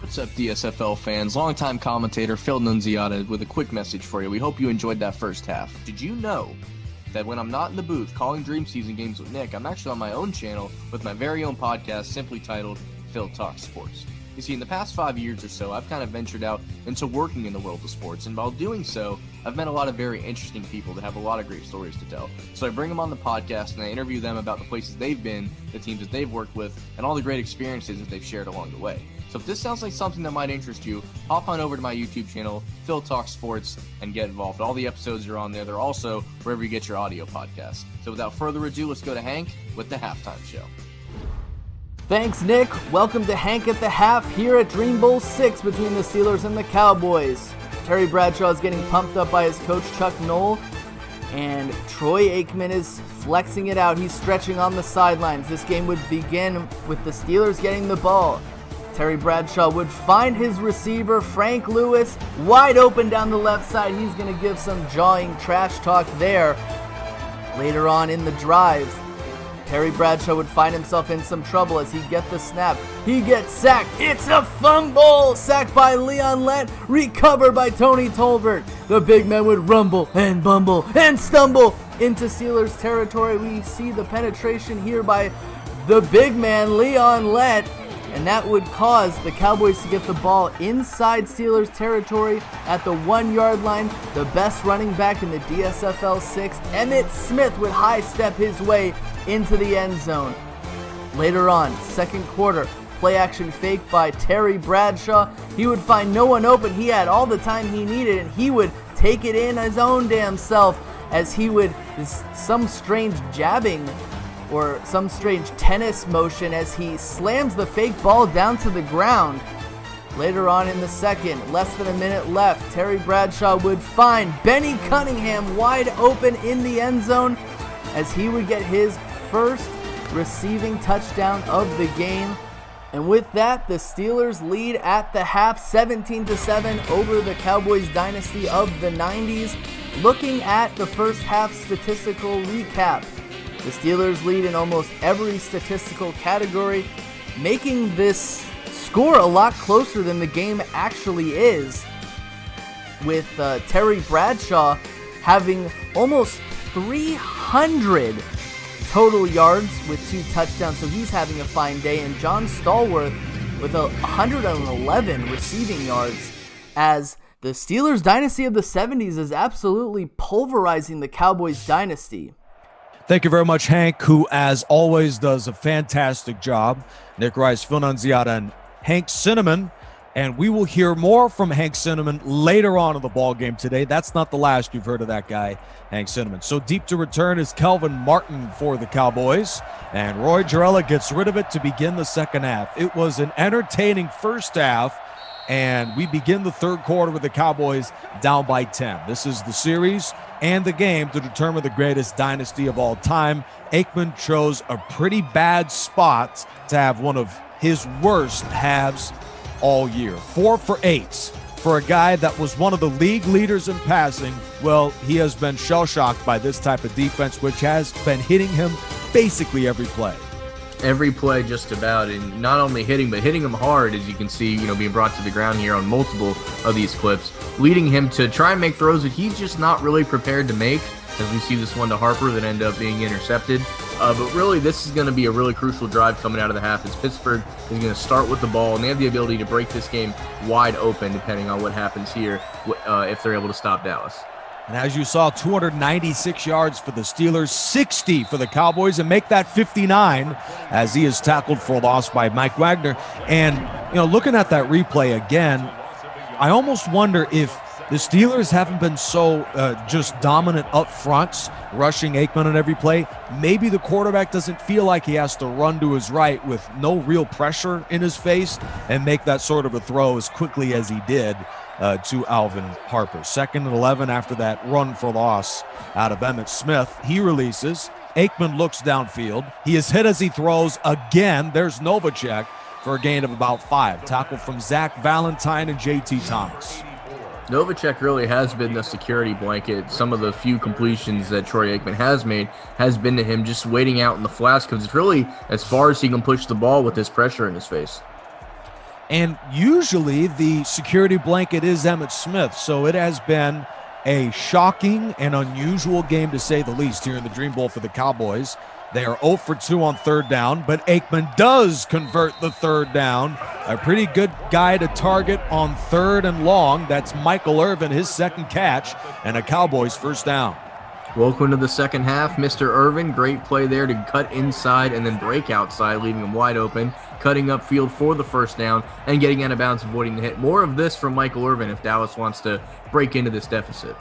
What's up, DSFL fans? Longtime commentator Phil Nunziata with a quick message for you. We hope you enjoyed that first half. Did you know that when I'm not in the booth calling Dream Season games with Nick, I'm actually on my own channel with my very own podcast simply titled Phil Talks Sports? You see, in the past 5 years or so, I've kind of ventured out into working in the world of sports, and while doing so, I've met a lot of very interesting people that have a lot of great stories to tell. So I bring them on the podcast, and I interview them about the places they've been, the teams that they've worked with, and all the great experiences that they've shared along the way. So if this sounds like something that might interest you, hop on over to my YouTube channel, Phil Talks Sports, and get involved. All the episodes are on there. They're also wherever you get your audio podcasts. So without further ado, let's go to Hank with the Halftime Show. Thanks, Nick. Welcome to Hank at the Half here at Dream Bowl 6 between the Steelers and the Cowboys. Terry Bradshaw is getting pumped up by his coach, Chuck Noll, and Troy Aikman is flexing it out. He's stretching on the sidelines. This game would begin with the Steelers getting the ball. Terry Bradshaw would find his receiver, Frank Lewis, wide open down the left side. He's going to give some jawing trash talk there. Later on in the drive, Terry Bradshaw would find himself in some trouble as he gets the snap. He gets sacked. It's a fumble! Sacked by Leon Lett, recovered by Tony Tolbert. The big man would rumble and bumble and stumble into Steelers territory. We see the penetration here by the big man, Leon Lett, and that would cause the Cowboys to get the ball inside Steelers territory at the 1-yard line. The best running back in the DSFL 6, Emmitt Smith, would high step his way into the end zone. Later on, second quarter, play action fake by Terry Bradshaw. He would find no one open. He had all the time he needed, and he would take it in his own damn self as he would, some strange jabbing or some strange tennis motion as he slams the fake ball down to the ground. Later on in the second, less than a minute left, Terry Bradshaw would find Benny Cunningham wide open in the end zone as he would get his first receiving touchdown of the game. And with that, the Steelers lead at the half 17-7 over the Cowboys dynasty of the 90s. Looking at the first half statistical recap, the Steelers lead in almost every statistical category, making this score a lot closer than the game actually is, with Terry Bradshaw having almost 300 total yards with 2 touchdowns, so he's having a fine day, and John Stallworth with 111 receiving yards, as the Steelers dynasty of the 70s is absolutely pulverizing the Cowboys dynasty. Thank you very much, Hank, who, as always, does a fantastic job. Nick Rice, Phil Nunziata, and Hank Cinnamon. And we will hear more from Hank Cinnamon later on in the ball game today. That's not the last you've heard of that guy, Hank Cinnamon. So deep to return is Kelvin Martin for the Cowboys. And Roy Jarella gets rid of it to begin the second half. It was an entertaining first half, and we begin the third quarter with the Cowboys down by 10. This is the series and the game to determine the greatest dynasty of all time. Aikman chose a pretty bad spot to have one of his worst halves all year. 4 for 8 for a guy that was one of the league leaders in passing. Well, he has been shell-shocked by this type of defense, which has been hitting him basically every play. Every play just about, and not only hitting, but hitting him hard, as you can see, being brought to the ground here on multiple of these clips, leading him to try and make throws that he's just not really prepared to make, as we see this one to Harper that ended up being intercepted. But really, this is going to be a really crucial drive coming out of the half, as Pittsburgh is going to start with the ball, and they have the ability to break this game wide open, depending on what happens here, if they're able to stop Dallas. And as you saw, 296 yards for the Steelers, 60 for the Cowboys, and make that 59 as he is tackled for a loss by Mike Wagner. And, looking at that replay again, I almost wonder if the Steelers haven't been so just dominant up front, rushing Aikman on every play. Maybe the quarterback doesn't feel like he has to run to his right with no real pressure in his face and make that sort of a throw as quickly as he did to Alvin Harper. 2nd and 11 after that run for loss out of Emmitt Smith. He releases. Aikman looks downfield. He is hit as he throws again. There's Novacek for a gain of about 5. Tackle from Zach Valentine and J.T. Thomas. Novacek really has been the security blanket. Some of the few completions that Troy Aikman has made has been to him just waiting out in the flats, because it's really as far as he can push the ball with this pressure in his face. And usually the security blanket is Emmitt Smith, so it has been a shocking and unusual game to say the least here in the Dream Bowl for the Cowboys. They are 0 for 2 on third down, but Aikman does convert the third down. A pretty good guy to target on 3rd and long. That's Michael Irvin, his second catch, and a Cowboys first down. Welcome to the second half, Mr. Irvin. Great play there to cut inside and then break outside, leaving him wide open, cutting upfield for the first down and getting out of bounds, avoiding the hit. More of this from Michael Irvin if Dallas wants to break into this deficit.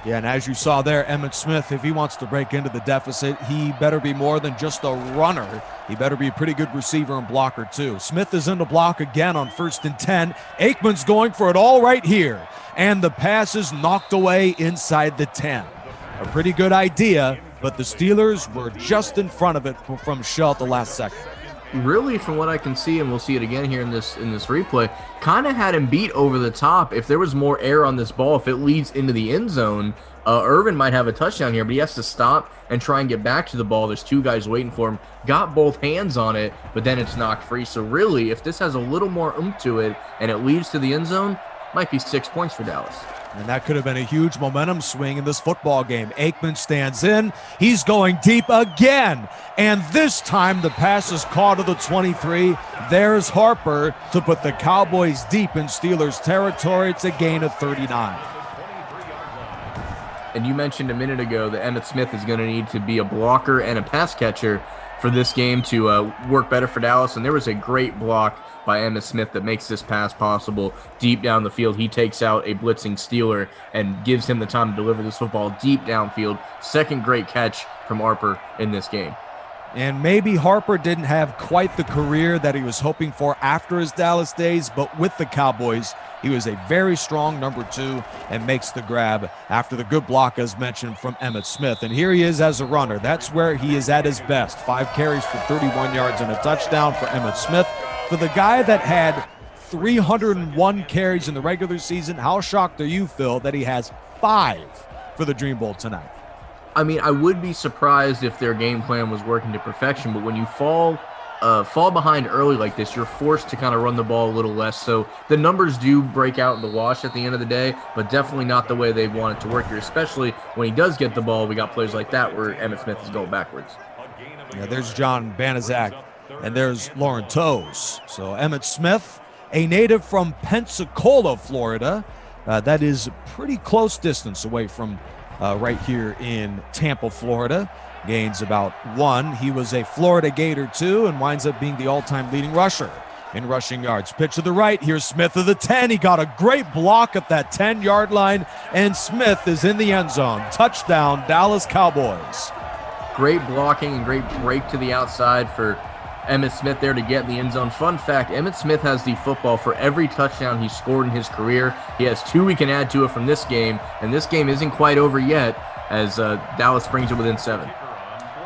Yeah, and as you saw there, Emmitt Smith, if he wants to break into the deficit, he better be more than just a runner. He better be a pretty good receiver and blocker, too. Smith is in the block again on 1st and 10. Aikman's going for it all right here. And the pass is knocked away inside the 10. A pretty good idea, but the Steelers were just in front of it from Shell at the last second. Really, from what I can see, and we'll see it again here in this replay, kind of had him beat over the top. If there was more air on this ball, if it leads into the end zone, Irvin might have a touchdown here, but he has to stop and try and get back to the ball. There's 2 guys waiting for him. Got both hands on it, but then it's knocked free. So really, if this has a little more oomph to it and it leads to the end zone, might be 6 points for Dallas. And that could have been a huge momentum swing in this football game. Aikman stands in. He's going deep again. And this time the pass is caught to the 23. There's Harper to put the Cowboys deep in Steelers territory. It's a gain of 39. And you mentioned a minute ago that Emmitt Smith is going to need to be a blocker and a pass catcher for this game to work better for Dallas. And there was a great block by Emmitt Smith that makes this pass possible deep down the field. He takes out a blitzing Steeler and gives him the time to deliver this football deep downfield. Second great catch from Harper in this game. And maybe Harper didn't have quite the career that he was hoping for after his Dallas days, but with the Cowboys, he was a very strong number 2 and makes the grab after the good block, as mentioned, from Emmitt Smith. And here he is as a runner. That's where he is at his best. 5 carries for 31 yards and a touchdown for Emmitt Smith. For the guy that had 301 carries in the regular season, how shocked are you, Phil, that he has 5 for the Dream Bowl tonight? I mean, I would be surprised if their game plan was working to perfection, but when you fall behind early like this, you're forced to kind of run the ball a little less. So the numbers do break out in the wash at the end of the day, but definitely not the way they want it to work here, especially when he does get the ball. We got plays like that where Emmitt Smith is going backwards. Yeah, there's John Banaszak, and there's Lauren Toes. So Emmitt Smith, a native from Pensacola, Florida. That is pretty close distance away from right here in Tampa, Florida. Gains about 1. He was a Florida Gator too and winds up being the all-time leading rusher in rushing yards. Pitch to the right. Here's Smith of the 10. He got a great block at that 10-yard line, and Smith is in the end zone. Touchdown, Dallas Cowboys. Great blocking and great break to the outside for Emmitt Smith there to get in the end zone. Fun fact, Emmitt Smith has the football for every touchdown he's scored in his career. He has 2 we can add to it from this game, and this game isn't quite over yet as Dallas brings it within 7.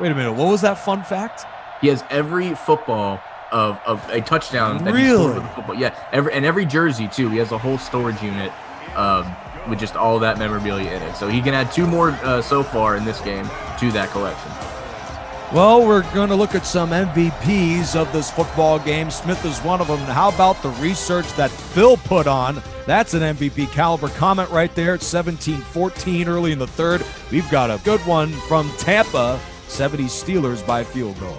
Wait a minute, what was that fun fact? He has every football of a touchdown that he Really? scored with the football. Yeah, every jersey too. He has a whole storage unit with just all that memorabilia in it. So he can add 2 more so far in this game to that collection. Well, we're going to look at some MVPs of this football game. Smith is one of them. How about the research that Phil put on? That's an MVP caliber comment right there. It's 17-14 early in the third. We've got a good one from Tampa, 70's Steelers by field goal.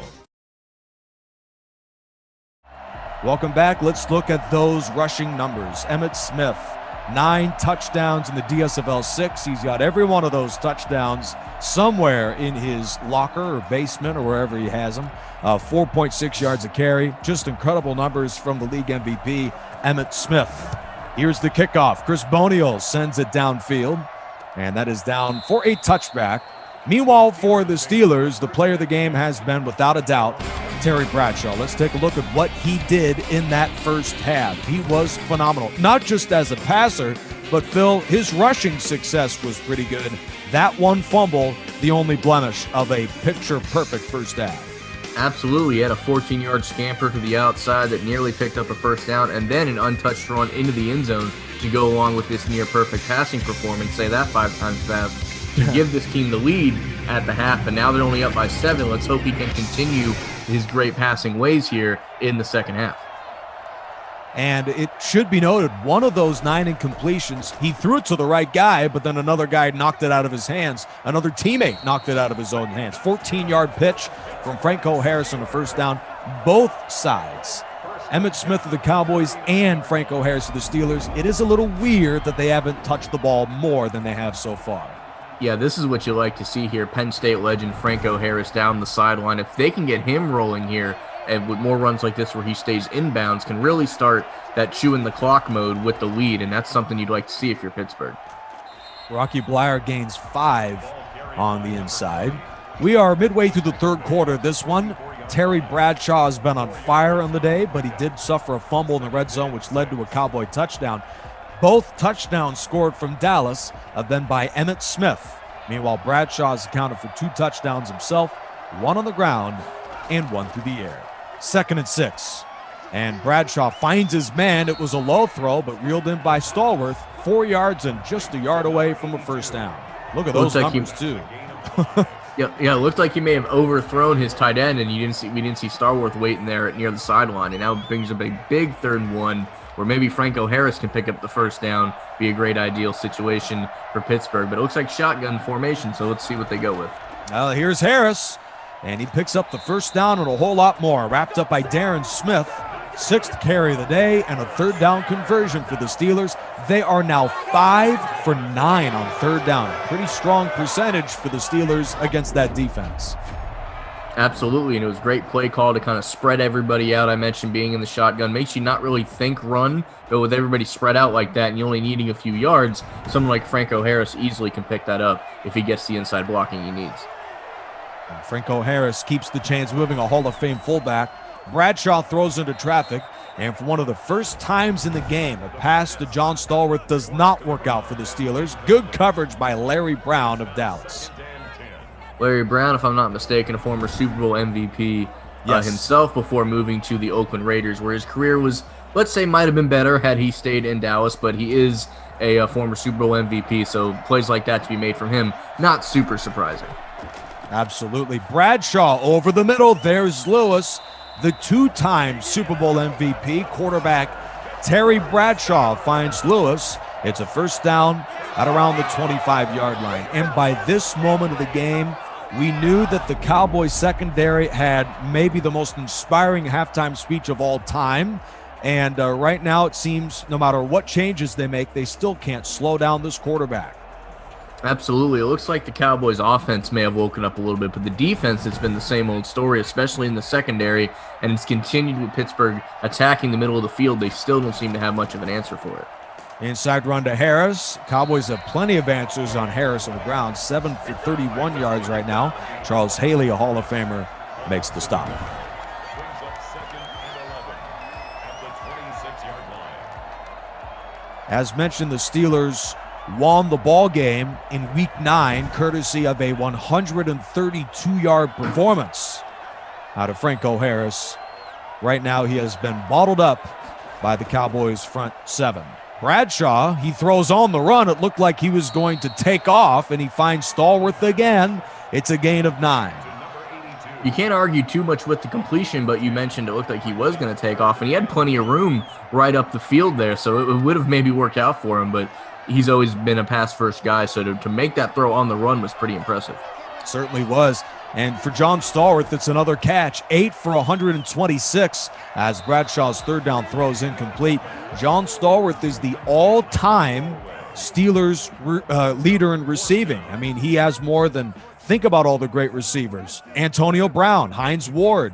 Welcome back. Let's look at those rushing numbers. Emmitt Smith, 9 touchdowns in the DSFL 6. He's got every one of those touchdowns somewhere in his locker or basement or wherever he has them. 4.6 yards a carry. Just incredible numbers from the league MVP, Emmitt Smith. Here's the kickoff. Chris Bonial sends it downfield, and that is down for a touchback. Meanwhile, for the Steelers, the player of the game has been, without a doubt, Terry Bradshaw. Let's take a look at what he did in that first half. He was phenomenal, not just as a passer, but Phil, his rushing success was pretty good. That one fumble, the only blemish of a picture-perfect first half. Absolutely. He had a 14-yard scamper to the outside that nearly picked up a first down, and then an untouched run into the end zone to go along with this near-perfect passing performance. Say that 5 times fast. To give this team the lead at the half, and now they're only up by 7. Let's hope he can continue his great passing ways here in the second half. And it should be noted, one of those 9 incompletions, he threw it to the right guy, but then another guy knocked it out of his hands. Another teammate knocked it out of his own hands. 14-yard pitch from Franco Harris on the first down. Both sides, Emmitt Smith of the Cowboys and Franco Harris of the Steelers, it is a little weird that they haven't touched the ball more than they have so far. Yeah, this is what you like to see here. Penn State legend Franco Harris down the sideline. If they can get him rolling here, and with more runs like this where he stays inbounds, can really start that chewing the clock mode with the lead, and that's something you'd like to see if you're Pittsburgh. Rocky Bleier gains 5 on the inside. We are midway through the third quarter. This one, Terry Bradshaw has been on fire on the day, but he did suffer a fumble in the red zone, which led to a Cowboy touchdown. Both touchdowns scored from Dallas, then by Emmitt Smith. Meanwhile, Bradshaw has accounted for 2 touchdowns himself, 1 on the ground and 1 through the air. 2nd and 6. And Bradshaw finds his man. It was a low throw, but reeled in by Stallworth. 4 yards and just a yard away from a first down. Look at those numbers, too. Yeah, it looked like he may have overthrown his tight end, and we didn't see Stallworth waiting there near the sideline, and now it brings up a big 3rd and 1 where maybe Franco Harris can pick up the first down, be a great ideal situation for Pittsburgh. But it looks like shotgun formation, so let's see what they go with. Here's Harris, and he picks up the first down and a whole lot more. Wrapped up by Darren Smith. 6th carry of the day and a 3rd down conversion for the Steelers. They are now 5 for 9 on 3rd down. Pretty strong percentage for the Steelers against that defense. Absolutely, and it was a great play call to kind of spread everybody out. I mentioned being in the shotgun makes you not really think run, but with everybody spread out like that and you only needing a few yards, someone like Franco Harris easily can pick that up if he gets the inside blocking he needs. And Franco Harris keeps the chains moving, a Hall of Fame fullback. Bradshaw throws into traffic, and for one of the first times in the game, a pass to John Stallworth does not work out for the Steelers. Good coverage by Larry Brown of Dallas. Larry Brown, if I'm not mistaken, a former Super Bowl MVP himself before moving to the Oakland Raiders, where his career was, let's say, might have been better had he stayed in Dallas, but he is a former Super Bowl MVP, so plays like that to be made from him, not super surprising. Absolutely. Bradshaw over the middle. There's Lewis. The 2-time Super Bowl MVP quarterback Terry Bradshaw finds Lewis. It's a first down at around the 25-yard line. And by this moment of the game, we knew that the Cowboys secondary had maybe the most inspiring halftime speech of all time. And right now it seems no matter what changes they make, they still can't slow down this quarterback. Absolutely. It looks like the Cowboys offense may have woken up a little bit, but the defense, it's been the same old story, especially in the secondary, and it's continued with Pittsburgh attacking the middle of the field. They still don't seem to have much of an answer for it. Inside run to Harris. Cowboys have plenty of answers on Harris on the ground. 7 for 31 yards right now. Charles Haley, a Hall of Famer, makes the stop. As mentioned, the Steelers won the ball game in Week 9 courtesy of a 132-yard performance out of Franco Harris. Right now he has been bottled up by the Cowboys front 7. Bradshaw, he throws on the run. It looked like he was going to take off, and he finds Stallworth again. It's a gain of 9. You can't argue too much with the completion, but you mentioned it looked like he was going to take off, and he had plenty of room right up the field there, so it would have maybe worked out for him, but he's always been a pass-first guy, so to make that throw on the run was pretty impressive. Certainly was. And for John Stallworth, it's another catch, 8 for 126 as Bradshaw's 3rd down throw is incomplete. John Stallworth is the all-time Steelers leader in receiving. I mean, he has more than, think about all the great receivers. Antonio Brown, Hines Ward,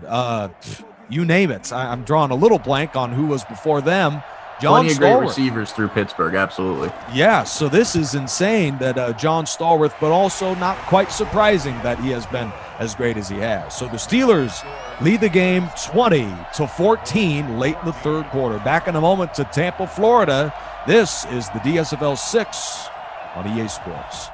you name it. I'm drawing a little blank on who was before them. John Plenty of Stallworth. great receivers through Pittsburgh, absolutely. Yeah, so this is insane that John Stallworth, but also not quite surprising that he has been as great as he has. So the Steelers lead the game 20-14 late in the 3rd quarter. Back in a moment to Tampa, Florida. This is the DSFL 6 on EA Sports.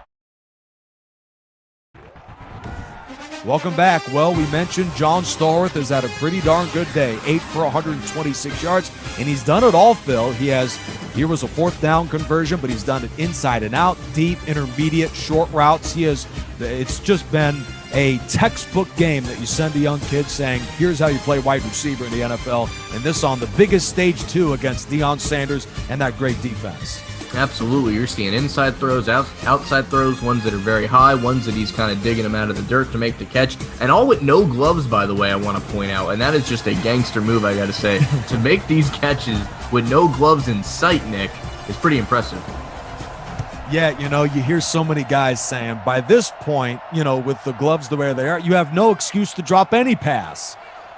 Welcome back. Well, we mentioned John Stallworth has had a pretty darn good day. 8 for 126 yards, and he's done it all, Phil. Here was a 4th down conversion, but he's done it inside and out, deep, intermediate, short routes. It's just been a textbook game that you send to young kids saying, here's how you play wide receiver in the NFL, and this on the biggest stage, too, against Deion Sanders and that great defense. Absolutely. You're seeing inside throws, outside throws, ones that are very high, ones that he's kind of digging them out of the dirt to make the catch, and all with no gloves, by the way, I want to point out, and that is just a gangster move, I got to say. To make these catches with no gloves in sight, Nick, is pretty impressive. Yeah, you hear so many guys saying, by this point, with the gloves the way they are, you have no excuse to drop any pass.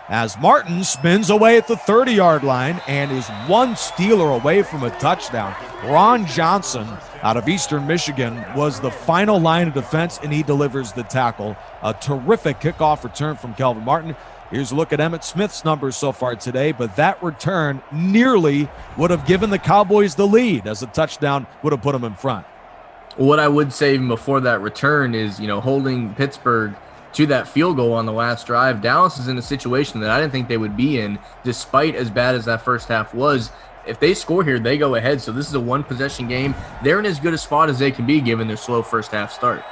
As Martin spins away at the 30-yard line and is one Steeler away from a touchdown. Ron Johnson out of Eastern Michigan was the final line of defense, and he delivers the tackle. A terrific kickoff return from Kelvin Martin. Here's a look at Emmitt Smith's numbers so far today, but that return nearly would have given the Cowboys the lead, as a touchdown would have put them in front. What I would say even before that return is, holding Pittsburgh to that field goal on the last drive. Dallas is in a situation that I didn't think they would be in, despite as bad as that first half was. If they score here, they go ahead. So this is a one-possession game. They're in as good a spot as they can be given their slow first half start.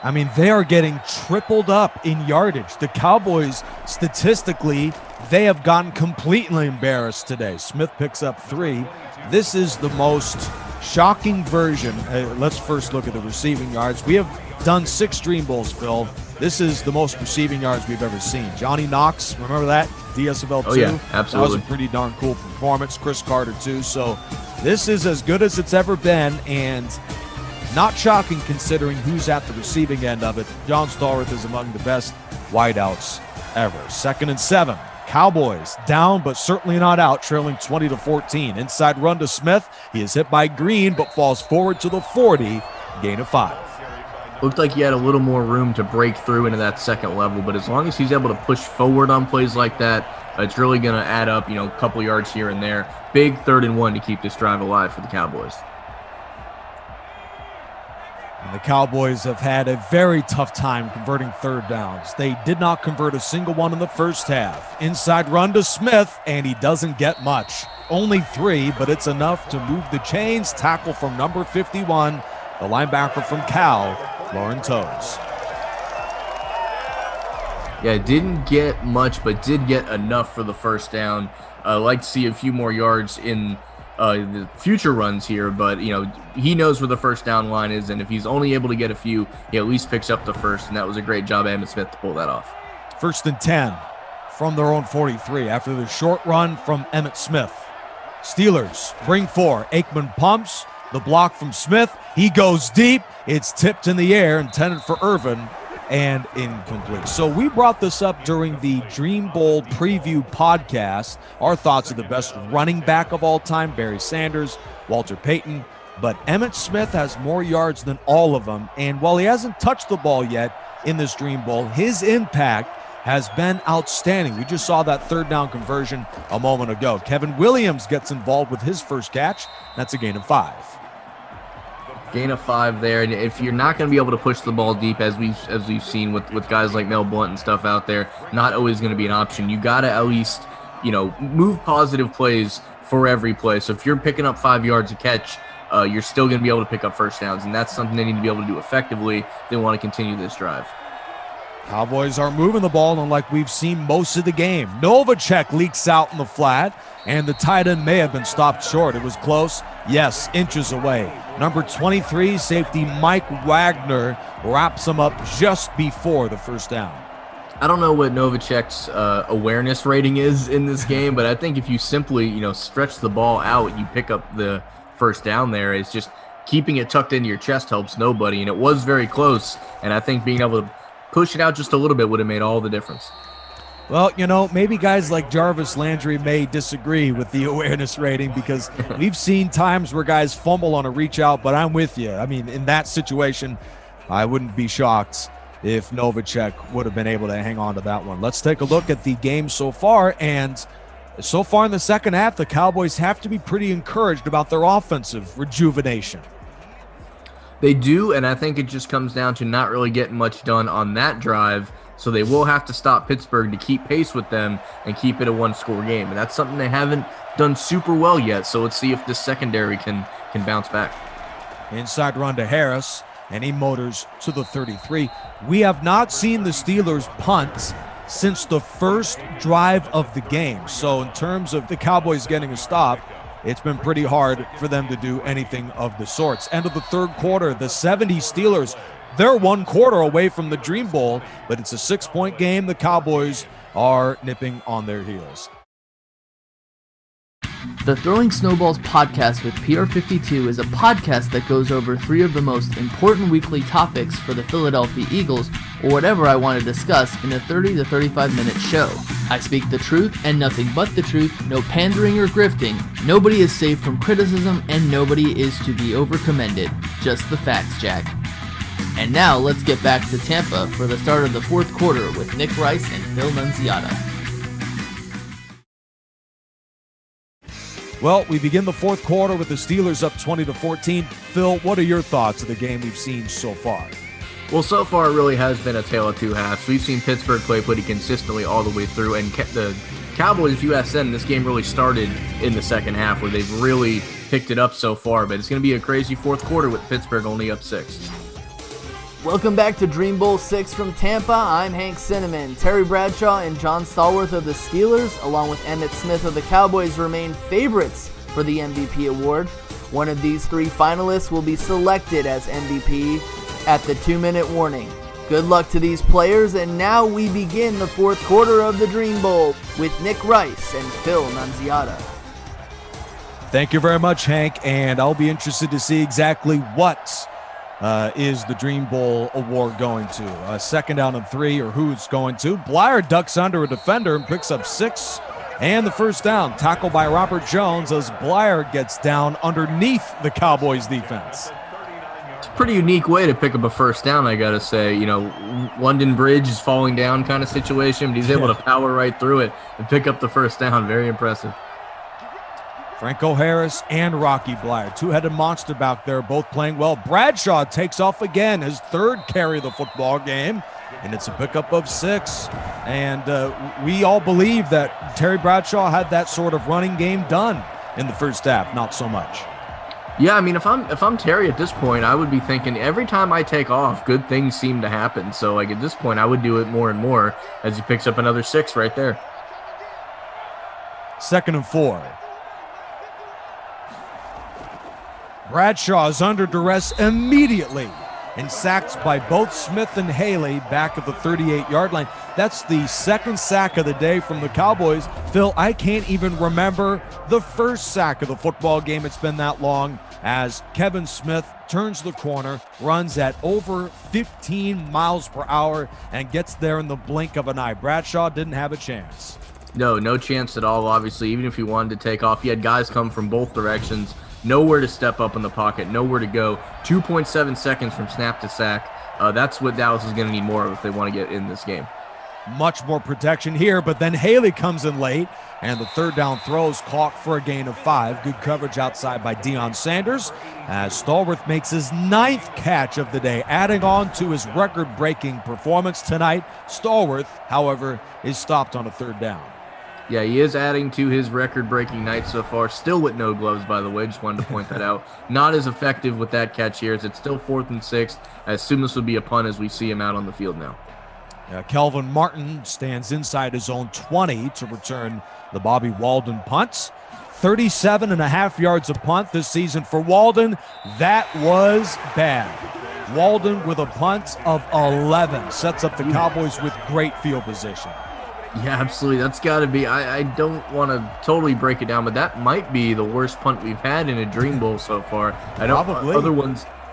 I mean, they are getting tripled up in yardage. The Cowboys, statistically, they have gotten completely embarrassed today. Smith picks up 3. This is the most shocking version. Let's first look at the receiving yards. We have done 6 Dream Bowls, Phil. This is the most receiving yards we've ever seen. Johnny Knox, remember that? DSFL 2? Oh, yeah, absolutely. That was a pretty darn cool performance. Chris Carter, too. So this is as good as it's ever been, and not shocking considering who's at the receiving end of it. John Stallworth is among the best wideouts ever. 2nd and 7. Cowboys down, but certainly not out, trailing 20-14. Inside run to Smith. He is hit by Green, but falls forward to the 40. Gain of 5. Looked like he had a little more room to break through into that second level, but as long as he's able to push forward on plays like that, it's really going to add up, a couple yards here and there. Big 3rd and 1 to keep this drive alive for the Cowboys. And the Cowboys have had a very tough time converting 3rd downs. They did not convert a single one in the first half. Inside run to Smith, and he doesn't get much. Only 3, but it's enough to move the chains. Tackle from number 51, the linebacker from Cal, Lauren Toes. Yeah, didn't get much, but did get enough for the first down. I'd like to see a few more yards in the future runs here, but he knows where the first down line is, and if he's only able to get a few, he at least picks up the first, and that was a great job, Emmitt Smith, to pull that off. 1st and 10 from their own 43 after the short run from Emmitt Smith. Steelers bring 4. Aikman pumps, the block from Smith. He goes deep. It's tipped in the air, intended for Irvin, and incomplete. So we brought this up during the Dream Bowl preview podcast. Our thoughts of the best running back of all time, Barry Sanders, Walter Payton. But Emmitt Smith has more yards than all of them. And while he hasn't touched the ball yet in this Dream Bowl, his impact has been outstanding. We just saw that 3rd down conversion a moment ago. Kevin Williams gets involved with his first catch. That's a gain of 5. Gain of 5 there, and if you're not going to be able to push the ball deep, as we've seen with guys like Mel Blount and stuff out there, not always going to be an option. You got to at least move positive plays for every play. So if you're picking up 5 yards a catch, you're still going to be able to pick up first downs, and that's something they need to be able to do effectively. They want to continue this drive. Cowboys are moving the ball, unlike we've seen most of the game. Novacek leaks out in the flat, and the tight end may have been stopped short. It was close. Yes, inches away. Number 23, safety Mike Wagner wraps him up just before the first down. I don't know what Novacek's awareness rating is in this game, but I think if you simply, stretch the ball out, you pick up the first down there. It's just keeping it tucked into your chest helps nobody, and it was very close, and I think being able to push it out just a little bit would have made all the difference. Well, maybe guys like Jarvis Landry may disagree with the awareness rating because we've seen times where guys fumble on a reach out, but I'm with you. I mean, in that situation, I wouldn't be shocked if Novacek would have been able to hang on to that one. Let's take a look at the game so far, and so far in the second half, the Cowboys have to be pretty encouraged about their offensive rejuvenation. They do, and I think it just comes down to not really getting much done on that drive, so they will have to stop Pittsburgh to keep pace with them and keep it a one-score game, and that's something they haven't done super well yet, so let's see if this secondary can bounce back. Inside run to Harris, and he motors to the 33. We have not seen the Steelers punt since the first drive of the game, so in terms of the Cowboys getting a stop, it's been pretty hard for them to do anything of the sorts. End of the third quarter, the 70's Steelers, they're 1 quarter away from the Dream Bowl, but it's a 6-point game. The Cowboys are nipping on their heels. The Throwing Snowballs podcast with PR52 is a podcast that goes over 3 of the most important weekly topics for the Philadelphia Eagles, or whatever I want to discuss, in a 30 to 35 minute show. I speak the truth and nothing but the truth, no pandering or grifting, nobody is safe from criticism, and nobody is to be overcommended. Just the facts, Jack. And now let's get back to Tampa for the start of the fourth quarter with Nick Rice and Phil Nunziata. Well, we begin the fourth quarter with the Steelers up 20-14. Phil, what are your thoughts of the game we've seen so far? Well, so far it really has been a tale of 2 halves. We've seen Pittsburgh play pretty consistently all the way through, and the Cowboys, USN, this game really started in the second half where they've really picked it up so far, but it's going to be a crazy fourth quarter with Pittsburgh only up 6. Welcome back to Dream Bowl 6 from Tampa. I'm Hank Cinnamon. Terry Bradshaw and John Stallworth of the Steelers, along with Emmitt Smith of the Cowboys, remain favorites for the MVP award. One of these three finalists will be selected as MVP at the 2-minute warning. Good luck to these players, and now we begin the fourth quarter of the Dream Bowl with Nick Rice and Phil Nunziata. Thank you very much, Hank, and I'll be interested to see exactly what is the Dream Bowl award going to. Second down and 3, or who it's going to. Blyer ducks under a defender and picks up 6 and the first down. Tackled by Robert Jones as Blyer gets down underneath the Cowboys defense. It's a pretty unique way to pick up a first down, I gotta say. You know, London Bridge is falling down kind of situation, but he's able to power right through it and pick up the first down. Very impressive. Franco Harris and Rocky Blyer, two-headed monster back there, both playing well. Bradshaw takes off again, his third carry of the football game, and it's a pickup of 6. And we all believe that Terry Bradshaw had that sort of running game done in the first half, not so much. Yeah, I mean, if I'm Terry at this point, I would be thinking every time I take off, good things seem to happen. So, like, at this point, I would do it more and more as he picks up another 6 right there. 2nd and 4. Bradshaw is under duress immediately and sacked by both Smith and Haley back at the 38-yard line. That's the second sack of the day from the Cowboys. Phil, I can't even remember the first sack of the football game. It's been that long, as Kevin Smith turns the corner, runs at over 15 miles per hour, and gets there in the blink of an eye. Bradshaw didn't have a chance. No chance at all, obviously. Even if he wanted to take off, he had guys come from both directions. Nowhere to step up in the pocket, nowhere to go. 2.7 seconds from snap to sack. That's what Dallas is going to need more of if they want to get in this game. Much more protection here, but then Haley comes in late, and the third down throw is caught for a gain of 5. Good coverage outside by Deion Sanders, as Stallworth makes his 9th catch of the day, adding on to his record-breaking performance tonight. Stallworth, however, is stopped on a third down. Yeah, he is adding to his record-breaking night so far. Still with no gloves, by the way. Just wanted to point that out. Not as effective with that catch here, as it's still 4th and 6. I assume this will be a punt as we see him out on the field now. Kelvin Martin stands inside his own 20 to return the Bobby Walden punt. 37.5 yards of punt this season for Walden. That was bad. Walden with a punt of 11 sets up the Cowboys with great field position. Yeah, absolutely. That's got to be, I don't want to totally break it down, but that might be the worst punt we've had in a Dream Bowl so far. I don't. Probably.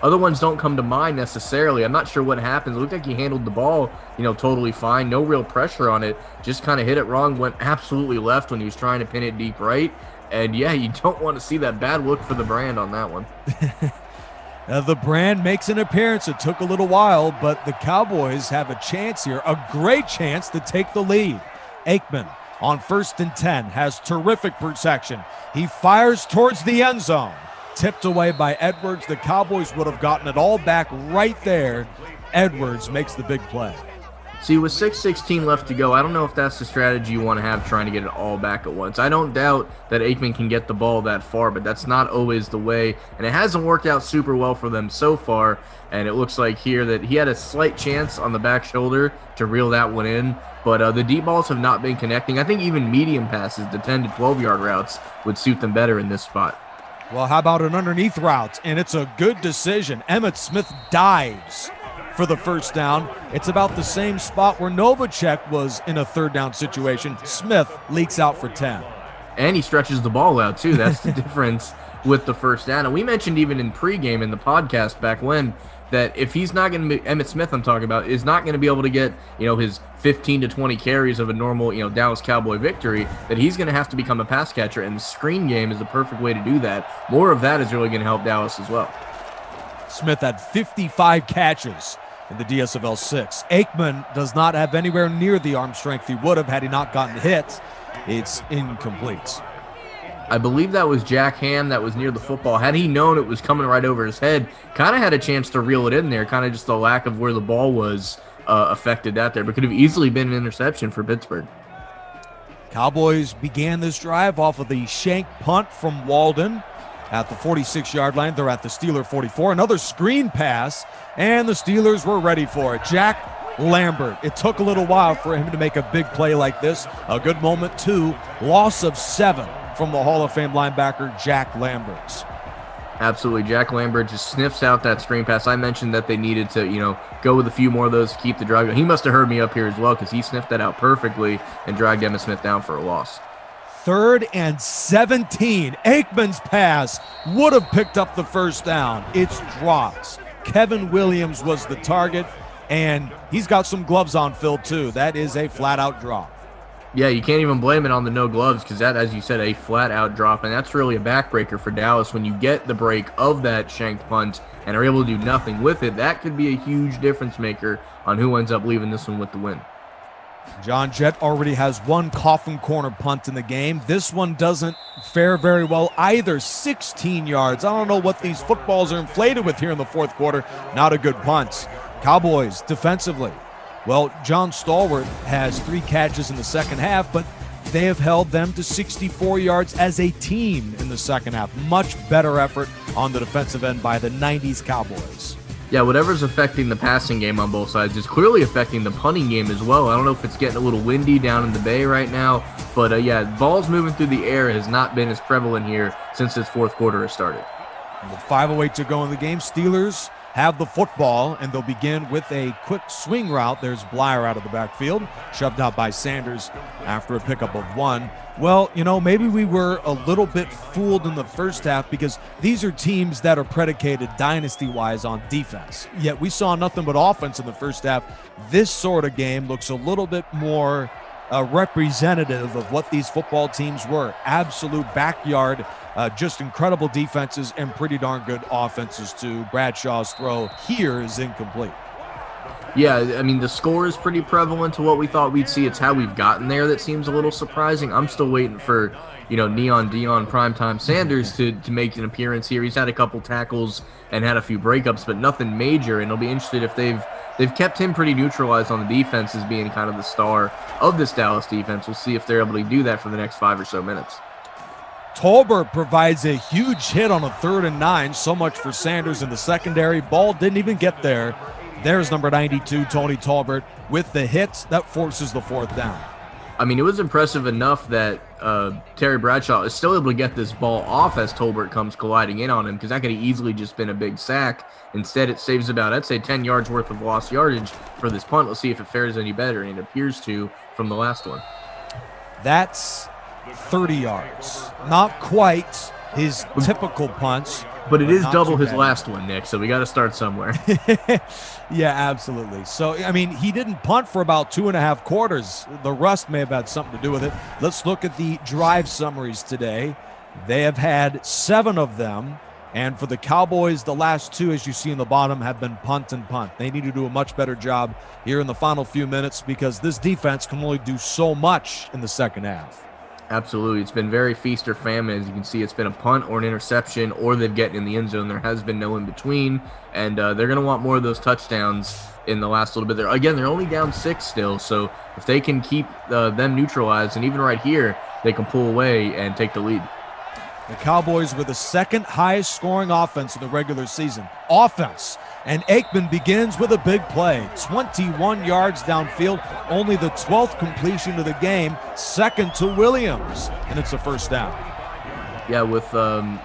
Other ones don't come to mind necessarily. I'm not sure what happens. It looked like he handled the ball, totally fine. No real pressure on it. Just kind of hit it wrong. Went absolutely left when he was trying to pin it deep right. And yeah, you don't want to see that bad look for the brand on that one. The brand makes an appearance. It took a little while, but the Cowboys have a chance here, a great chance to take the lead. Aikman on 1st and 10 has terrific protection. He fires towards the end zone. Tipped away by Edwards. The Cowboys would have gotten it all back right there. Edwards makes the big play. See, with 6:16 left to go, I don't know if that's the strategy you want to have, trying to get it all back at once. I don't doubt that Aikman can get the ball that far, but that's not always the way, and it hasn't worked out super well for them so far, and it looks like here that he had a slight chance on the back shoulder to reel that one in, but the deep balls have not been connecting. I think even medium passes, the 10 to 12-yard routes, would suit them better in this spot. Well, how about an underneath route? And it's a good decision. Emmitt Smith dives for the first down. It's about the same spot where Novacek was in a third down situation. Smith leaks out for 10. And he stretches the ball out, too. That's the difference with the first down. And we mentioned even in pregame in the podcast back when that if he's not going to be, Emmitt Smith I'm talking about, is not going to be able to get, his 15 to 20 carries of a normal, Dallas Cowboy victory, that he's going to have to become a pass catcher, and the screen game is the perfect way to do that. More of that is really going to help Dallas as well. Smith had 55 catches in the DSFL 6. Aikman does not have anywhere near the arm strength he would have had he not gotten hit. It's incomplete. I believe that was Jack Ham that was near the football. Had he known it was coming right over his head, kind of had a chance to reel it in there. Kind of just the lack of where the ball was affected that there, but could have easily been an interception for Pittsburgh. Cowboys began this drive off of the shank punt from Walden. at the 46-yard line. They're at the Steeler 44. Another screen pass, and the Steelers were ready for it. Jack Lambert. It took a little while for him to make a big play like this. A good moment, too. Loss of 7 from the Hall of Fame linebacker, Jack Lambert. Absolutely. Jack Lambert just sniffs out that screen pass. I mentioned that they needed to, go with a few more of those to keep the drive going. He must have heard me up here as well because he sniffed that out perfectly and dragged Emmitt Smith down for a loss. 3rd and 17. Aikman's pass would have picked up the first down. It's dropped. Kevin Williams was the target, and he's got some gloves on Phil, too. That is a flat-out drop. Yeah, you can't even blame it on the no gloves because that, as you said, a flat-out drop, and that's really a backbreaker for Dallas. When you get the break of that shanked punt and are able to do nothing with it, that could be a huge difference maker on who ends up leaving this one with the win. John Jett already has one coffin corner punt in the game. This one doesn't fare very well either. 16 yards. I don't know what these footballs are inflated with here in the fourth quarter. Not a good punt. Cowboys defensively. Well, John Stallworth has 3 catches in the second half, but they have held them to 64 yards as a team in the second half. Much better effort on the defensive end by the 90s Cowboys. Yeah, whatever's affecting the passing game on both sides is clearly affecting the punting game as well. I don't know if it's getting a little windy down in the Bay right now, but balls moving through the air has not been as prevalent here since this fourth quarter has started. With 5:08 to go in the game, Steelers have the football, and they'll begin with a quick swing route. There's Blyer out of the backfield, shoved out by Sanders after a pickup of 1. Well, maybe we were a little bit fooled in the first half because these are teams that are predicated dynasty-wise on defense. Yet we saw nothing but offense in the first half. This sort of game looks a little bit more representative of what these football teams were. Absolute backyard, just incredible defenses and pretty darn good offenses too. Bradshaw's throw here is incomplete. Yeah, I mean, the score is pretty prevalent to what we thought we'd see. It's how we've gotten there that seems a little surprising. I'm still waiting for, Neon Dion Primetime Sanders to make an appearance here. He's had a couple tackles and had a few breakups, but nothing major, and I'll be interested if they've kept him pretty neutralized on the defense as being kind of the star of this Dallas defense. We'll see if they're able to do that for the next 5 or so minutes. Tolbert provides a huge hit on a 3rd and 9. So much for Sanders in the secondary. Ball didn't even get there. There's number 92, Tony Tolbert, with the hits that forces the 4th down. I mean, it was impressive enough that Terry Bradshaw is still able to get this ball off as Tolbert comes colliding in on him, because that could have easily just been a big sack. Instead, it saves about, I'd say, 10 yards worth of lost yardage for this punt. Let's see if it fares any better, and it appears to from the last one. That's 30 yards. Not quite his typical punts. But it is double his last one, Nick, so we got to start somewhere. Yeah, absolutely. So, I mean, he didn't punt for about 2.5 quarters. The rust may have had something to do with it. Let's look at the drive summaries today. They have had 7 of them, and for the Cowboys, the last 2, as you see in the bottom, have been punt and punt. They need to do a much better job here in the final few minutes because this defense can only do so much in the second half. Absolutely. It's been very feast or famine. As you can see, it's been a punt or an interception, or they've gotten in the end zone. There has been no in between, and they're going to want more of those touchdowns in the last little bit. They're only down 6 still, so if they can keep them neutralized, and even right here, they can pull away and take the lead. The Cowboys were the 2nd highest scoring offense in the regular season. Offense. And Aikman begins with a big play. 21 yards downfield, only the 12th completion of the game, second to Williams, and it's a first down. Yeah, with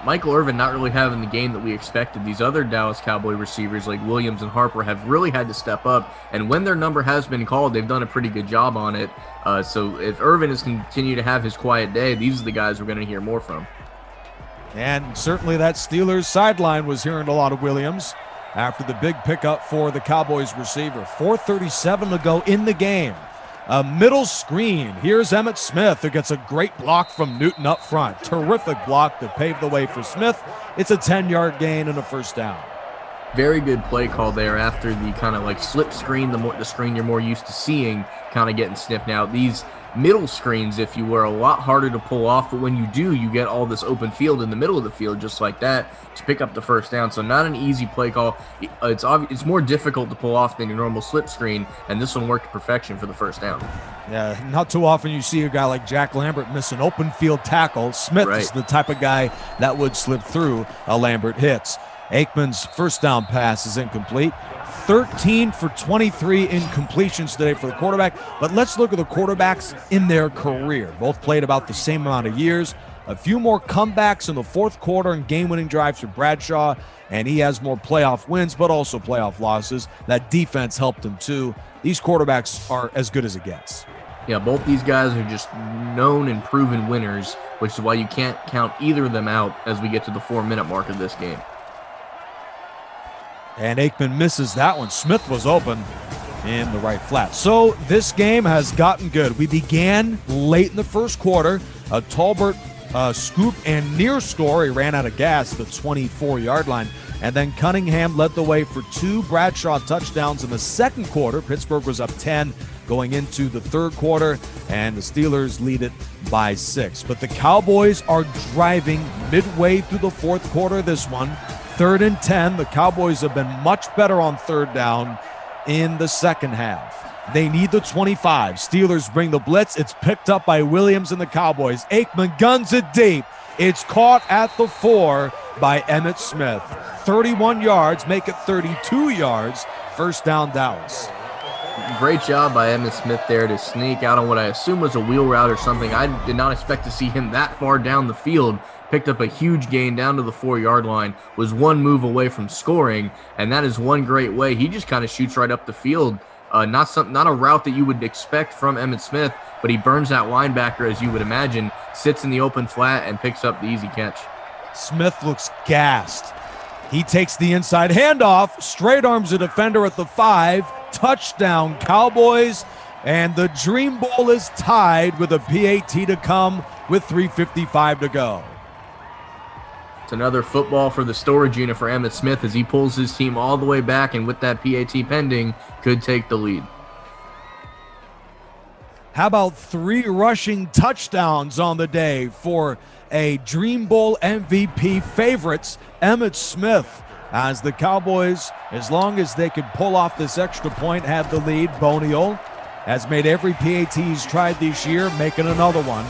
Michael Irvin not really having the game that we expected, these other Dallas Cowboy receivers like Williams and Harper have really had to step up, and when their number has been called, they've done a pretty good job on it. So if Irvin is continuing to have his quiet day, these are the guys we're going to hear more from. And certainly that Steelers sideline was hearing a lot of Williams after the big pickup for the Cowboys receiver. 4:37 to go in the game. A middle screen. Here's Emmitt Smith, who gets a great block from Newton up front. Terrific block to pave the way for Smith. It's a 10-yard gain and a first down. Very good play call there after the kind of like slip screen, the screen you're more used to seeing kind of getting sniffed out. These middle screens, if you were, a lot harder to pull off, but when you do, you get all this open field in the middle of the field just like that to pick up the first down. So not an easy play call. It's more difficult to pull off than your normal slip screen, and this one worked to perfection for the first down. Yeah, not too often you see a guy like Jack Lambert miss an open field tackle. Smith is the type of guy that would slip through a Lambert hits. Aikman's first down pass is incomplete. 13 for 23 in completions today for the quarterback. But let's look at the quarterbacks in their career. Both played about the same amount of years. A few more comebacks in the fourth quarter and game-winning drives for Bradshaw, and he has more playoff wins, but also playoff losses. That defense helped him too. These quarterbacks are as good as it gets. Yeah, both these guys are just known and proven winners, which is why you can't count either of them out as we get to the 4-minute mark of this game. And Aikman misses that one. Smith was open in the right flat. So this game has gotten good. We began late in the first quarter. A Tolbert scoop and near score. He ran out of gas at the 24-yard line. And then Cunningham led the way for 2 Bradshaw touchdowns in the second quarter. Pittsburgh was up 10 going into the third quarter, and the Steelers lead it by 6. But the Cowboys are driving midway through the fourth quarter this one. 3rd and 10. The Cowboys have been much better on third down in the second half. They need the 25. Steelers bring the blitz. It's picked up by Williams and the Cowboys. Aikman guns it deep. It's caught at the 4 by Emmitt Smith. 31 yards, make it 32 yards. First down, Dallas. Great job by Emmitt Smith there to sneak out on what I assume was a wheel route or something. I did not expect to see him that far down the field. Picked up a huge gain down to the 4-yard line, was one move away from scoring, and that is one great way. He just kind of shoots right up the field. Not a route that you would expect from Emmitt Smith, but he burns that linebacker, as you would imagine, sits in the open flat, and picks up the easy catch. Smith looks gassed. He takes the inside handoff, straight arms a defender at the 5, touchdown Cowboys, and the Dream Bowl is tied with a PAT to come with 3:55 to go. It's another football for the storage unit for Emmitt Smith as he pulls his team all the way back, and with that PAT pending, could take the lead. How about 3 rushing touchdowns on the day for a Dream Bowl MVP favorites, Emmitt Smith, as the Cowboys, as long as they could pull off this extra point, have the lead. Boniel has made every PAT he's tried this year, making another one.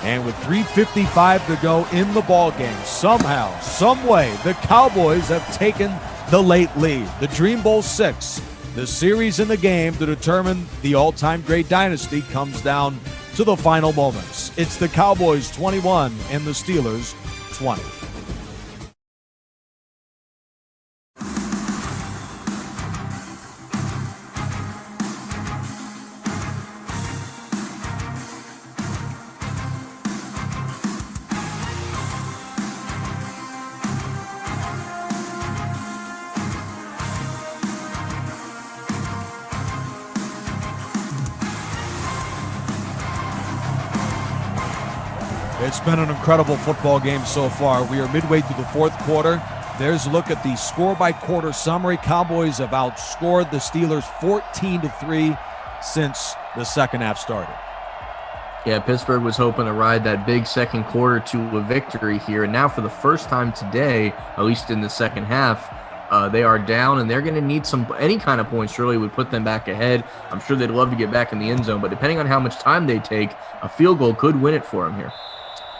And with 3:55 to go in the ball game, somehow, some way, the Cowboys have taken the late lead. The Dream Bowl 6, the series in the game to determine the all-time great dynasty, comes down to the final moments. It's the Cowboys 21 and the Steelers 20. It's been an incredible football game so far. We are midway through the fourth quarter. There's a look at the score-by-quarter summary. Cowboys have outscored the Steelers 14-3 since the second half started. Yeah, Pittsburgh was hoping to ride that big second quarter to a victory here, and now for the first time today, at least in the second half, they are down, and they're going to need any kind of points really would put them back ahead. I'm sure they'd love to get back in the end zone, but depending on how much time they take, a field goal could win it for them here.